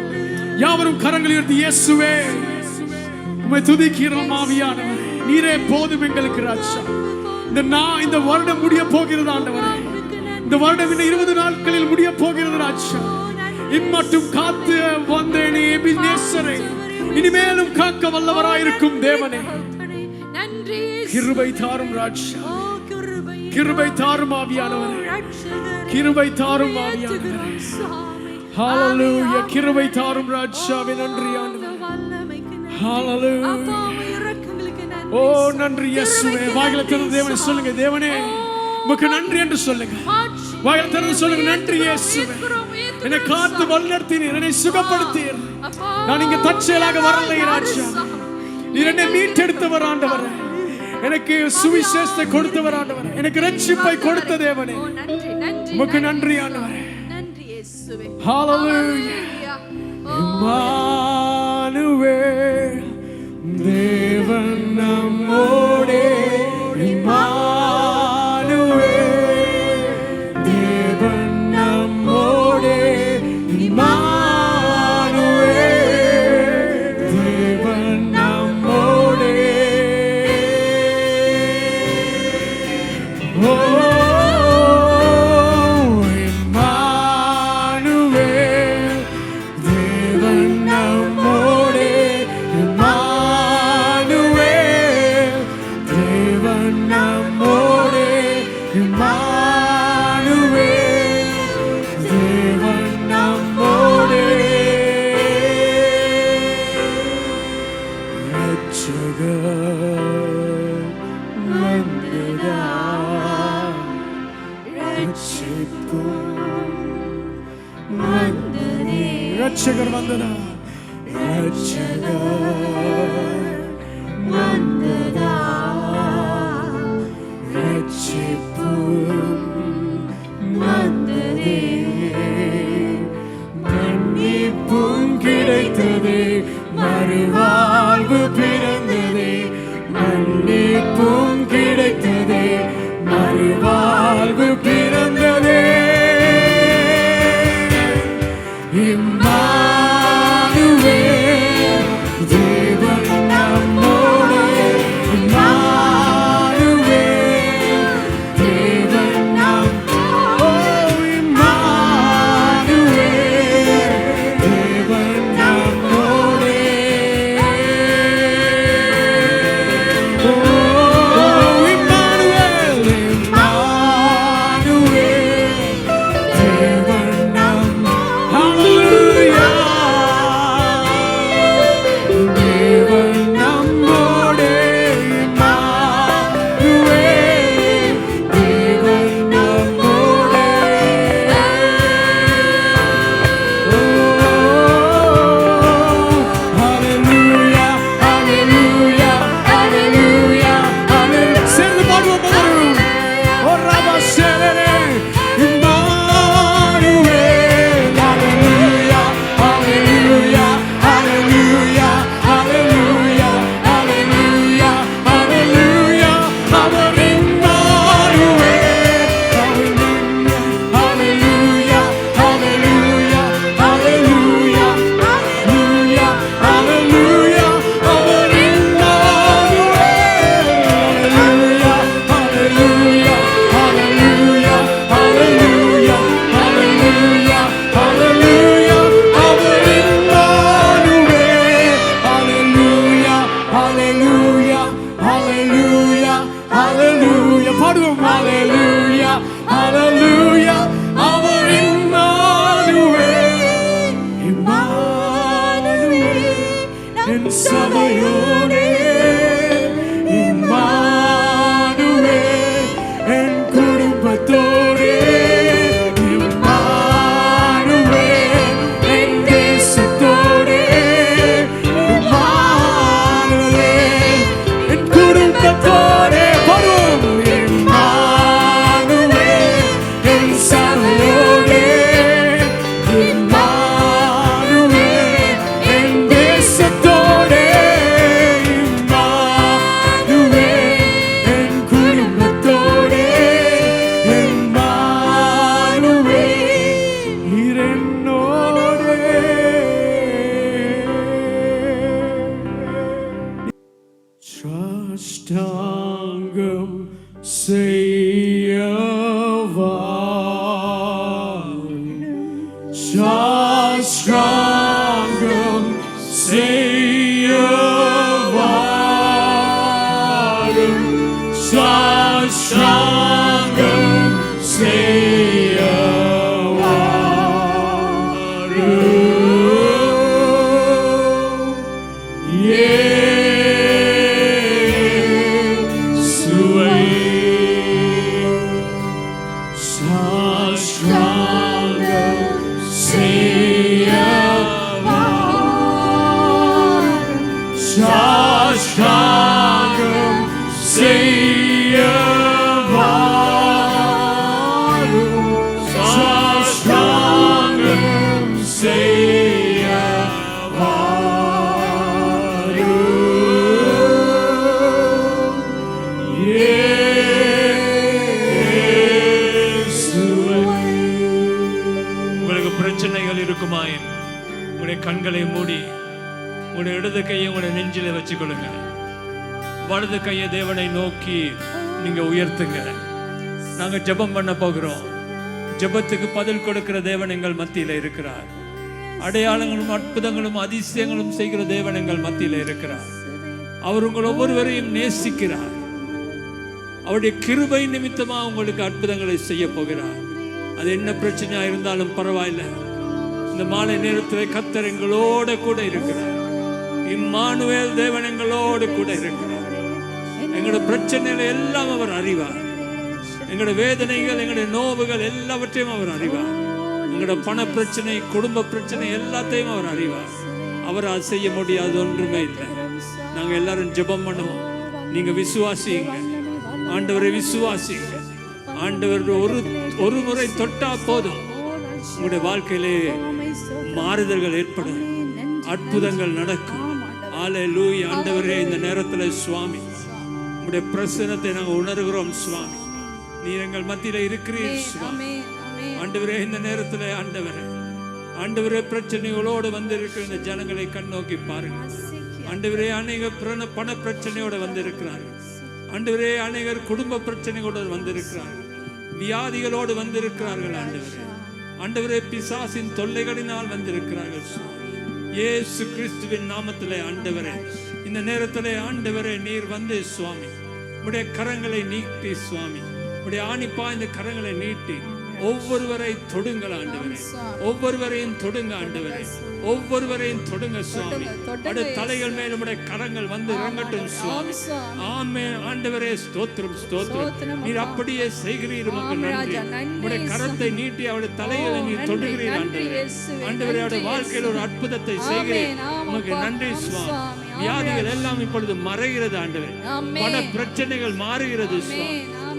யாவரும் கரங்களை உயர்த்தி இயேசுவே உம்மை துதிக்கிறோம். ஆவியானவரே நீரே போதும் எங்களுக்கு ராஜா. இந்த வருடம் முடிய போகிறது ஆண்டவரே. இந்த வருடம் இன்னும் 20 நாட்களில் முடிய போகிறது ராஜா. இம்மட்டும் காத்து வந்தேனே எபினேசரே, இனிமேலும் காக்க வல்லவராயிருக்கும் தேவனே கிருபை தாரும் ராஜா. கிருபை தாரும் ஆவியானவரே, கிருபை தாரும் ஆவியானவரே. ஹalleluya, கிருபை தாரும் ராஜாவே. நன்றி ஆண்டவரே. ஹalleluya. ஓ நன்றி இயேசுவே. வாயில திறந்து தேவனை சொல்லுங்க, தேவனே உமக்கு நன்றி என்று சொல்லுங்க. வாயில திறந்து சொல்லுங்க, நன்றி இயேசுவே. என்னை காத்து வழிநடத்தினீர், என்னை சுகப்படுத்தீர். நான் இங்க தற்செயலாக வரலை ராஜா. நீர் என்னை மீட்டெடுத்தவர் ஆண்டவரே. எனக்கு சுவிசேஷத்தை கொடுத்தவர் ஆண்டவரே. எனக்கு ரட்சிப்பை கொடுத்த தேவனே உமக்கு நன்றி ஆண்டவரே. ஹalleluya. இம்மானுவேல் தேவன் நம்மோடே. இம்மானுவேல் தேவன் நம்மோடே. இம்மானுவேல் தேவன் நம்மோடே. ஓ இம்மானுவேல் தேவன் நம்மோடே. இம்மானுவேல் தேவன் நம்மோடே. இம்மானுவேல் தேவன் நம்மோடே. ரட்சகர் வந்ததால் ரட்சிப்பும் வந்ததே. ரட்சகர் வந்ததால் ரட்சகர் வந்ததால் ரட்சிப்பும் வந்ததே. மன்னிப்பும் கிடைத்ததே, மறுவாழ்வு பிறந்ததே. மன்னிப்பும் கிடைத்ததே, மறுவாழ்வு பிறந்ததே. இம்மானுவேல் தேவன் நம்மோடே. இம்மானுவேல் தேவன் நம்மோடே. இம்மானுவேல் தேவன் நம்மோடே. ஓ இம்மானுவேல், இம்மானுவேல் தேவன் நம்மோடே. ஹalleluya. தேவன் நம்மோடே. இம்மானுவேல் தேவன் நம்மோடே. ஓ ஹalleluya, ஹalleluya, ஹalleluya, ஹalleluya. சேர்ந்து பாடுவோம் பாடுவோம். ஓ ராபா சேரே இம்மானுவேல். ஹalleluya, ஹalleluya, ஹalleluya, ஹalleluya, ஹalleluya, ஹalleluya. அவர் இம்மானுவேல். ஹalleluya, ஹalleluya, ஹalleluya, ஹalleluya, ஹalleluya. அவர் இம்மானுவேல். ஹalleluya, ஹalleluya, ஹalleluya, ஹalleluya, ஹalleluya, ஹalleluya. அவர் இம்மானுவேல். ஹalleluya, ஹalleluya, ஹalleluya, ஹalleluya. பாடுவோம். ஹalleluya, ஹalleluya. அவர் இம்மானுவேல். இம்மானுவேல் என் சபையோடே. இம்மானுவேல் என் குடும்பத்தோடே. இம்மானுவேல் என் தேசத்தோடே. இம்மானுவேல் என் குடும்பத்தோடே. பாடுவோம். இம்மானுவேல் என் சபையோடே. இம்மானுவேல் என் தேசத்தோடே. இம்மானுவேல் என் குடும்பத்தோடே. இம்மானுவேல் நீர் என்னோடே. சாஷ்டாங்கம் செய்யவா. சாஷ்டாங்கம் செய்யவா. சாஷ்டாங்கம் பிரச்சனைகள் இருக்குமாயின் உங்களுடைய கண்களை மூடி உங்களுடைய இடது கையை உங்களுடைய நெஞ்சில வச்சுக்கொள்ளுங்க. வலது கையை தேவனை நோக்கி நீங்க உயர்த்துங்க. நாங்க ஜெபம் பண்ண போகிறோம். ஜெபத்துக்கு பதில் கொடுக்கிற தேவன் எங்கள் மத்தியில இருக்கிறார். அடையாளங்களும் அற்புதங்களும் அதிசயங்களும் செய்கிற தேவன் எங்கள் மத்தியில இருக்கிறார். அவர் உங்கள் ஒவ்வொருவரையும் நேசிக்கிறார். அவருடைய கிருபை நிமித்தமா உங்களுக்கு அற்புதங்களை செய்ய போகிறார். அது என்ன பிரச்சனையா இருந்தாலும் பரவாயில்ல. இந்த மாலை நேரத்தில் கர்த்தர் எங்களோட கூட இருக்கிறார். இம்மானுவேல் தேவன் எங்களோடு கூட இருக்கிறார். எங்களோட பிரச்சனைகளை எல்லாம் அவர் அறிவார். எங்களோட வேதனைகள், எங்களுடைய நோவுகள் எல்லாவற்றையும் அவர் அறிவார். எங்களோட பண பிரச்சனை, குடும்ப பிரச்சனை எல்லாத்தையும் அவர் அறிவார். அவரால் செய்ய முடியாது ஒன்றுமே இல்லை. நாங்க எல்லாரும் ஜெபம் பண்ணுவோம். நீங்க விசுவாசிங்க. ஆண்டவரை விசுவாசிங்க. ஆண்டவர் ஒரு முறை தொட்டா போதும் உங்களுடைய வாழ்க்கையிலே மாறுதல்கள் ஏற்படும், அற்புதங்கள் நடக்கும். அல்லேலூயா. ஆண்டவரே, இந்த நேரத்தில் சுவாமி உங்களுடைய பிரசன்னத்தை நாங்கள் உணர்கிறோம். சுவாமி, நீர் எங்கள் மத்தியில இருக்கிறீர் சுவாமி. ஆண்டவரே, இந்த நேரத்தில் ஆண்டவரே பிரச்சனைகளோடு வந்து இருக்கிற இந்த ஜனங்களை கண்ணோக்கி பாருங்க. ஆண்டவரே, அநேக பண பிரச்சனையோடு வந்து இருக்கிறார்கள். ஆண்டவரே, அநேகர் குடும்ப பிரச்சனைகளோடு வந்திருக்கிறார்கள். வியாதிகளோடு வந்திருக்கிறார்கள். ஆண்டவரே, பிசாசின் தொல்லைகளினால் வந்திருக்கிறார்கள். இயேசு கிறிஸ்துவின் நாமத்திலே ஆண்டவரே, இந்த நேரத்திலே ஆண்டவரே, நீர் வந்து சுவாமி உடைய கரங்களை நீட்டி சுவாமி, உடைய ஆணிப்பா இந்த கரங்களை நீட்டி ஒவ்வொருவரை தொடுங்கள் ஆண்டவரே. ஒவ்வொருவரையும் தொடுங்க ஆண்டவரே. ஒவ்வொருவரையும் தொடுங்க சுவாமி. அடு தலைகள் மேல் உடைய கரங்கள் வந்து இறங்கட்டும் சுவாமி. ஆமென். ஆண்டவரே, ஸ்தோத்திரம் ஸ்தோத்திரம். நீர் அப்படியே செய்கிறீர். உமக்கு நன்றி. உடைய கரத்தை நீட்டி அவருடைய தலைகளை நீர் தொடுகிறீர் ஆண்டவரே. ஆண்டவரே, அவருடைய வாழ்க்கையில் ஒரு அற்புதத்தை செய்கிறீர். உமக்கு நன்றி சுவாமி. வியாதிகள் எல்லாம் இப்பொழுது மறைகிறது ஆண்டவரே. பல பிரச்சனைகள் மாறுகிறது சுவாமி.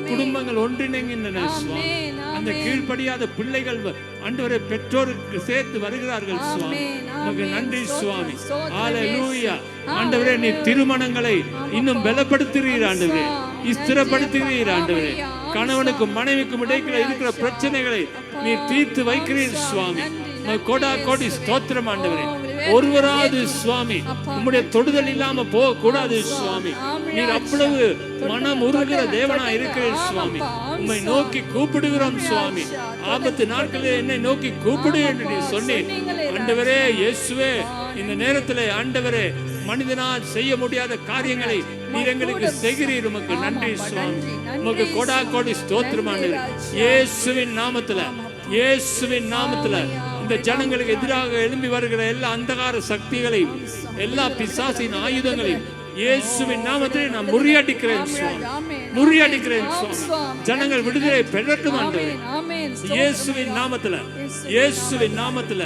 குடும்பங்கள் ஒன்றிணைகின்றன சுவாமி. அந்த கீழ்ப்படியாத பிள்ளைகள் ஆண்டவரே பெற்றோருக்கு சேர்த்து வருகிறார்கள் சுவாமி. உமக்கு நன்றி சுவாமி. அல்லேலூயா. ஆண்டவரே, நீ திருமணங்களை இன்னும் பலப்படுத்துகிறீர் ஆண்டவரே. ஸ்திரப்படுத்துகிறீர் ஆண்டவரே. கணவனுக்கும் மனைவிக்கும் இடையில இருக்கிற பிரச்சனைகளை நீ தீர்த்து வைக்கிறீர் சுவாமி. கோடா கோடி ஸ்தோத்திரம் ஆண்டவரே. ஒருவராது சுவாமி உம்முடைய தொடுதல் இல்லாம போக கூடாது சுவாமி. நீர் அவ்வளவு மனம் உருகிற தேவனா இருக்கிறீர் சுவாமி. உம்மை நோக்கி கூப்பிடுகிறோம் சுவாமி. ஆபத்து நாட்களில் என்னை நோக்கி கூப்பிடு என்று நீ சொன்னீர் ஆண்டவரே. இயேசுவே, இந்த நேரத்திலே ஆண்டவரே, மனிதனால் செய்ய முடியாத காரியங்களை நீர் எங்களுக்கு செய்கிறீர். உமக்கு நன்றி சுவாமி. உமக்கு கோடா கோடி ஸ்தோத்திரம் ஆண்டவரே. இயேசுவின் நாமத்துல, இயேசுவின் நாமத்துல இந்த ஜனங்களுக்கு எதிராக எழும்பி வருகிற எல்லா அந்தகார சக்திகளையும், எல்லா பிசாசின் ஆயுதங்களையும் இயேசுவின் நாமத்திலே நான் முறியடிக்கிறேன் சுவாமி. முறியடிக்கிறேன் சுவாமி. ஜனங்கள் விடுதலை பெறட்டும் ஆண்டவரே. இயேசுவின் நாமத்துல, இயேசுவின் நாமத்துல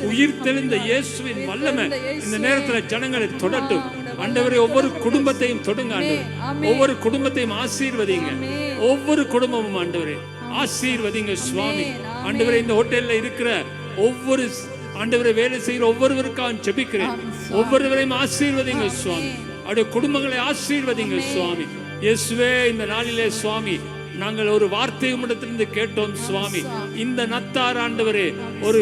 உயிர் தெளிந்த இயேசுவின் வல்லமை இந்த நேரத்துல ஜனங்களை தொடட்டும் ஆண்டவரே. ஒவ்வொரு குடும்பத்தையும் தொடுங்க ஆண்டவரே. ஒவ்வொரு குடும்பத்தையும் ஆசீர்வதிங்க. ஒவ்வொரு குடும்பமும் ஆண்டவரே ஆசீர்வதிங்க சுவாமி. ஆண்டவரே, இந்த ஹோட்டல்ல இருக்கிற ஒவ்வொரு ஆண்டவரை வேலை செய்கிற ஒவ்வொருவருக்காக ஜெபிக்கிறேன். ஒவ்வொருவரையும் ஆசீர்வதிங்க சுவாமி. அவருடைய குடும்பங்களை ஆசீர்வதிங்க சுவாமி. இயேசுவே, இந்த நாளிலே சுவாமி நாங்கள் ஒரு வார்த்தை உம்மிடத்திலிருந்து கேட்டோம் சுவாமி. இந்த நத்தார் ஆண்டவரே ஒரு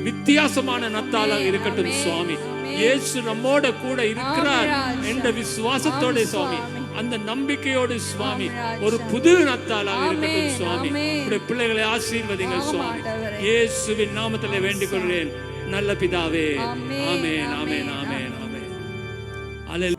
வித்தியாசமான நத்தாளாக இருக்கட்டும் சுவாமி. இயேசு நம்மோட கூட இருக்கிறார் என்ற விசுவாசத்தோட சுவாமி, அந்த நம்பிக்கையோடு சுவாமி ஒரு புது நத்தாளாக இருக்கட்டும் சுவாமி. உடைய பிள்ளைகளை ஆசீர்வதிங்க சுவாமி. இயேசுவின் நாமத்தில் வேண்டிக் கொள்கிறேன் நல்ல பிதாவே. ஆமென், ஆமென், ஆமென், ஆமென். அல்லேலூயா.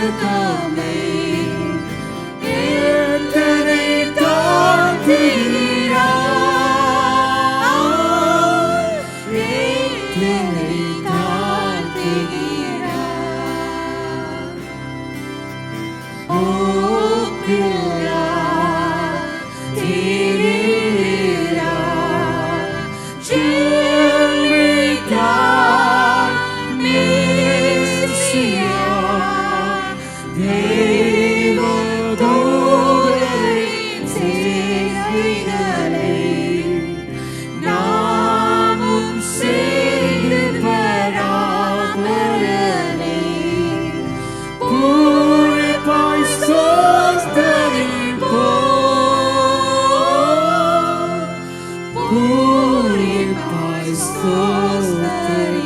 இரக்கமே எத்தனை தாழ்த்துகிறார், எத்தனை தாழ்த்துகிறார். ஓ பிள்ளா தீரா ஜெயமித்தார் மேசியா தேவதூதரின் சேவைகளை நாமும் செய்து பராமரனை பூரிப்பாய் ஸ்தோத்தரிப்போம், பூரிப்பாய் ஸ்தோத்தரிப்போம்.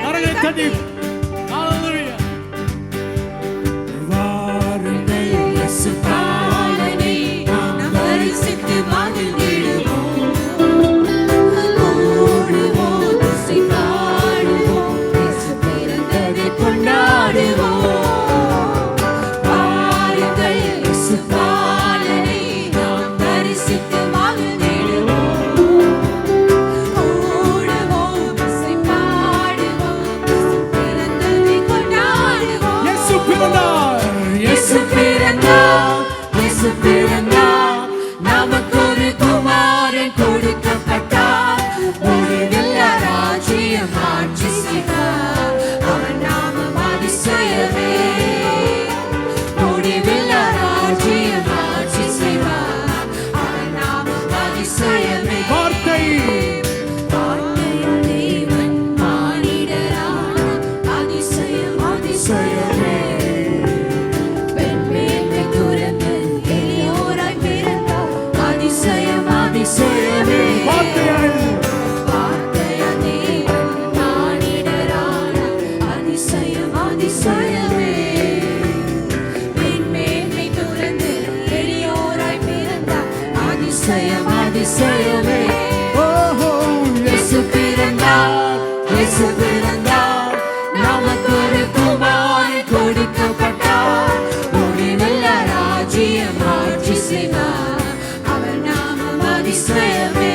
கரங்களை தட்டி ஹalleluya. வாருங்கள் இயேசு பாலனை நாம் தரிசித்து மகிழ்ந்திடுவோம். ஓடுவோம், இசை பாடுவோம், இயேசு பிறந்ததை கொண்டாடுவோம். வாருங்கள் இயேசு பாலனை நாம் தரிசித்து மகிழ்ந்திடுவோம். ஓடுவோம், இசை பாடுவோம், இயேசு பிறந்ததை கொண்டாடுவோம். இயேசு பிறந்தார், இயேசு பிறந்தார், இயேசு பிறந்தார், நமக்கு ஒரு குமாரன் கொடுக்கப்பட்டார். முடிவில்லா ராஜ்யம் ஆட்சி செய்வார், அவன் நாமம் அதிசயமே. முடிவில்லா ராஜ்யம் ஆட்சி செய்வார், அவன் நாமம் அதிசயமே. வார்த்தை வார்த்தையில் தேவன் மானிடரானார், அதிசயம் அதிசயமே. பெண்மேன்மை துறந்து எளியோராய் பிறந்தார், அதிசயம் அதிசயமே. வார்த்தையால் வார்த்தையால் தேவன் மானிடரானார், அதிசயம் அதிசயமே. பெண்மேன்மை துறந்து எளியோராய் பிறந்தார், அதிசயம் அதிசயமே. இயேசு பிறந்தார், இயேசு பிறந்தார், நமக்கு ஒரு குமாரன் கொடுக்கப்பட்டார். முடிவில்லா ராஜ்யம் ஆட்சி செய்வார், அவர் நாமம் அதிசயமே.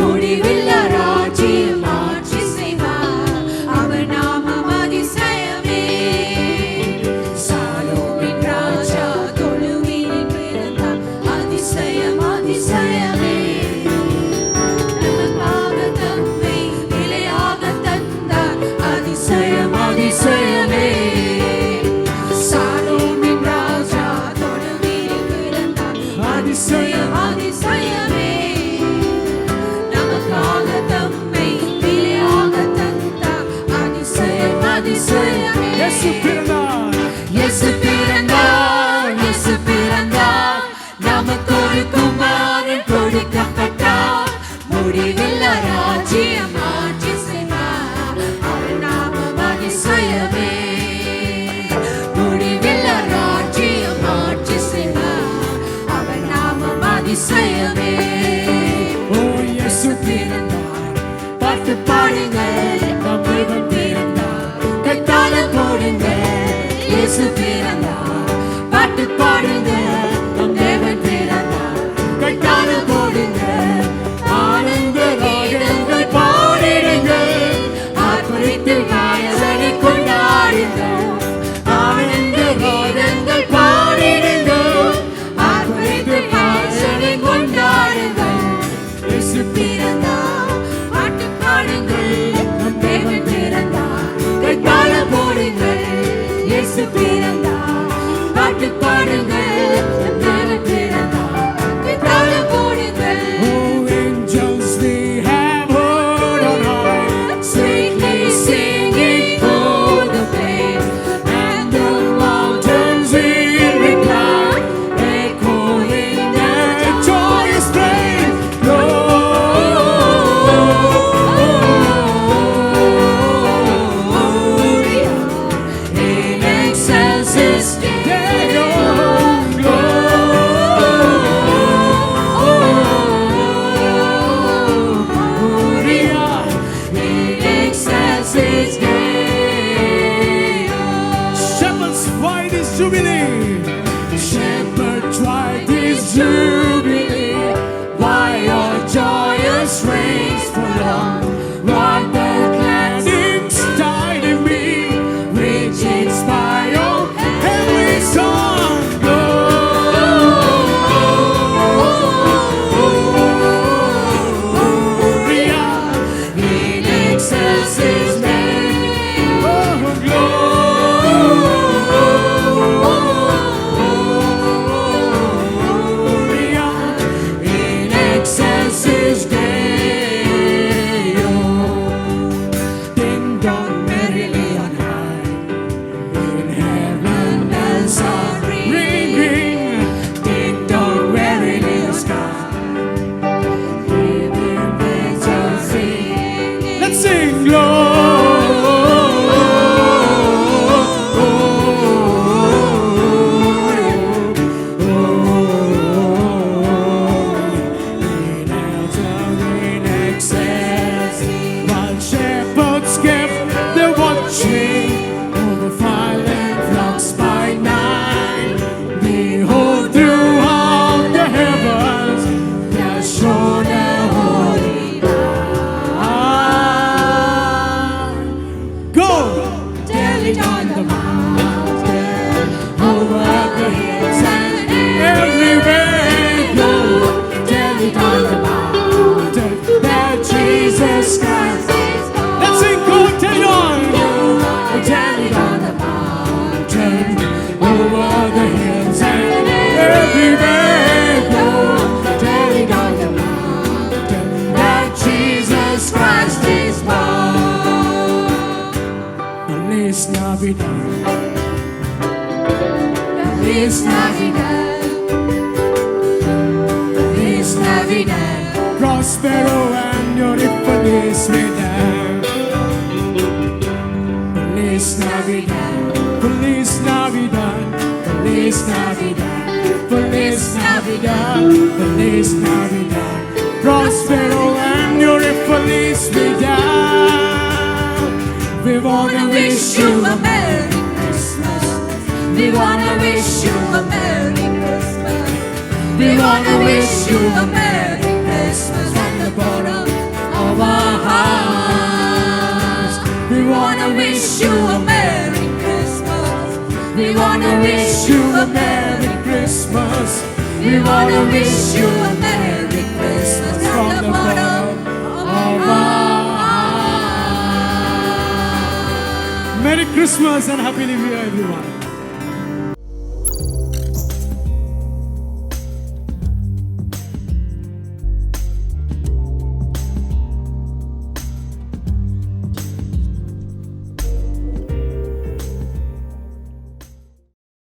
முடிவில்லா ராஜ்யம் ஆட்சி செய்வார், அவர் நாமம் அதிசயமே. சாலோமின் ராஜா தொழுவீரில் பிறந்தார், அதிசயம் அதிசயமே. நமக்காக தம்மை விலையாக தந்தார், அதிசயம் அதிசயமே. சாலோமின் ராஜா தொழுவீரில் பிறந்தார், அதிசயம் அதிசயமே. நமக்காக தம்மை விலையாக தந்தார், அதிசயம் அதிசயமே. இயேசு பிறந்தார், இயேசு பிறந்தார், இயேசு பிறந்தார், நமக்கு ஒரு குமாரன் கொடுக்கப்பட்டார். முடிவில்லா ராஜ்யம் ஆட்சி செய்வார், அவர் நாமம் அதிசயமே. முடிவில்லா ராஜ்யம் ஆட்சி செய்வார், அவர் நாமம் அதிசயமே. ஓ இயேசு பிறந்தார், பாட்டு பாடுங்கள், நம் தேவன் பிறந்தார், கைத்தாளம் போடுங்கள். இயேசு பிறந்தார், பாட்டு பாடுங்கள், நம் தேவன் பிறந்தார், கைத்தாளம் போடுங்கள். ஆனந்த ராகங்கள் பாடிடுங்கள், ஆர்ப்பரித்து நாயகனை கொண்டாடுங்கள். ஆனந்த ராகங்கள் பாடிடுங்கள், ஆர்ப்பரித்து நாயகனை கொண்டாடுங்கள். இயேசு பிறந்தார், பாட்டு பாடுங்கள், நம் தேவன் பிறந்தார், கைத்தாளம் போடுங்கள். இயேசு பிறந்தார், பாட்டு பாடுங்கள், to believe why your joyous rains fall on what the cleansing died in me, which inspire every song. Gloria in excelsis name. Oh, Gloria in excelsis Deo. Ding dong merrily on high, in heaven bells are ringing. Ding dong merrily on sky, heaven bells are singing. Let's sing in excess, while shepherds kept their watching over silent flocks by night. Behold, throughout the heavens there shone a holy light. Go! Tell it on the mountain, over the hills and everywhere. Go! Tell it on the mountain that Jesus Christ is born. Let's sing, go! Tell it on! Go! Tell it on the mountain, over the hills and everywhere. Go! Tell it on the mountain that Jesus Christ is born. Feliz Navidad. Feliz Navidad. Feliz Navidad. Prospero año y feliz Navidad. Feliz Navidad. Feliz Navidad. Feliz Navidad. Feliz Navidad. Feliz Navidad. Prospero año y feliz Navidad. We wanna wish you a Merry Christmas. We wanna wish you a Merry Christmas. We wanna wish you a Merry Christmas from the bottom of our hearts. We wanna wish you a Merry Christmas. We wanna wish you a Merry Christmas. We wanna wish you a Merry Christmas from the bottom of our hearts. Merry Christmas and Happy New Year, everyone.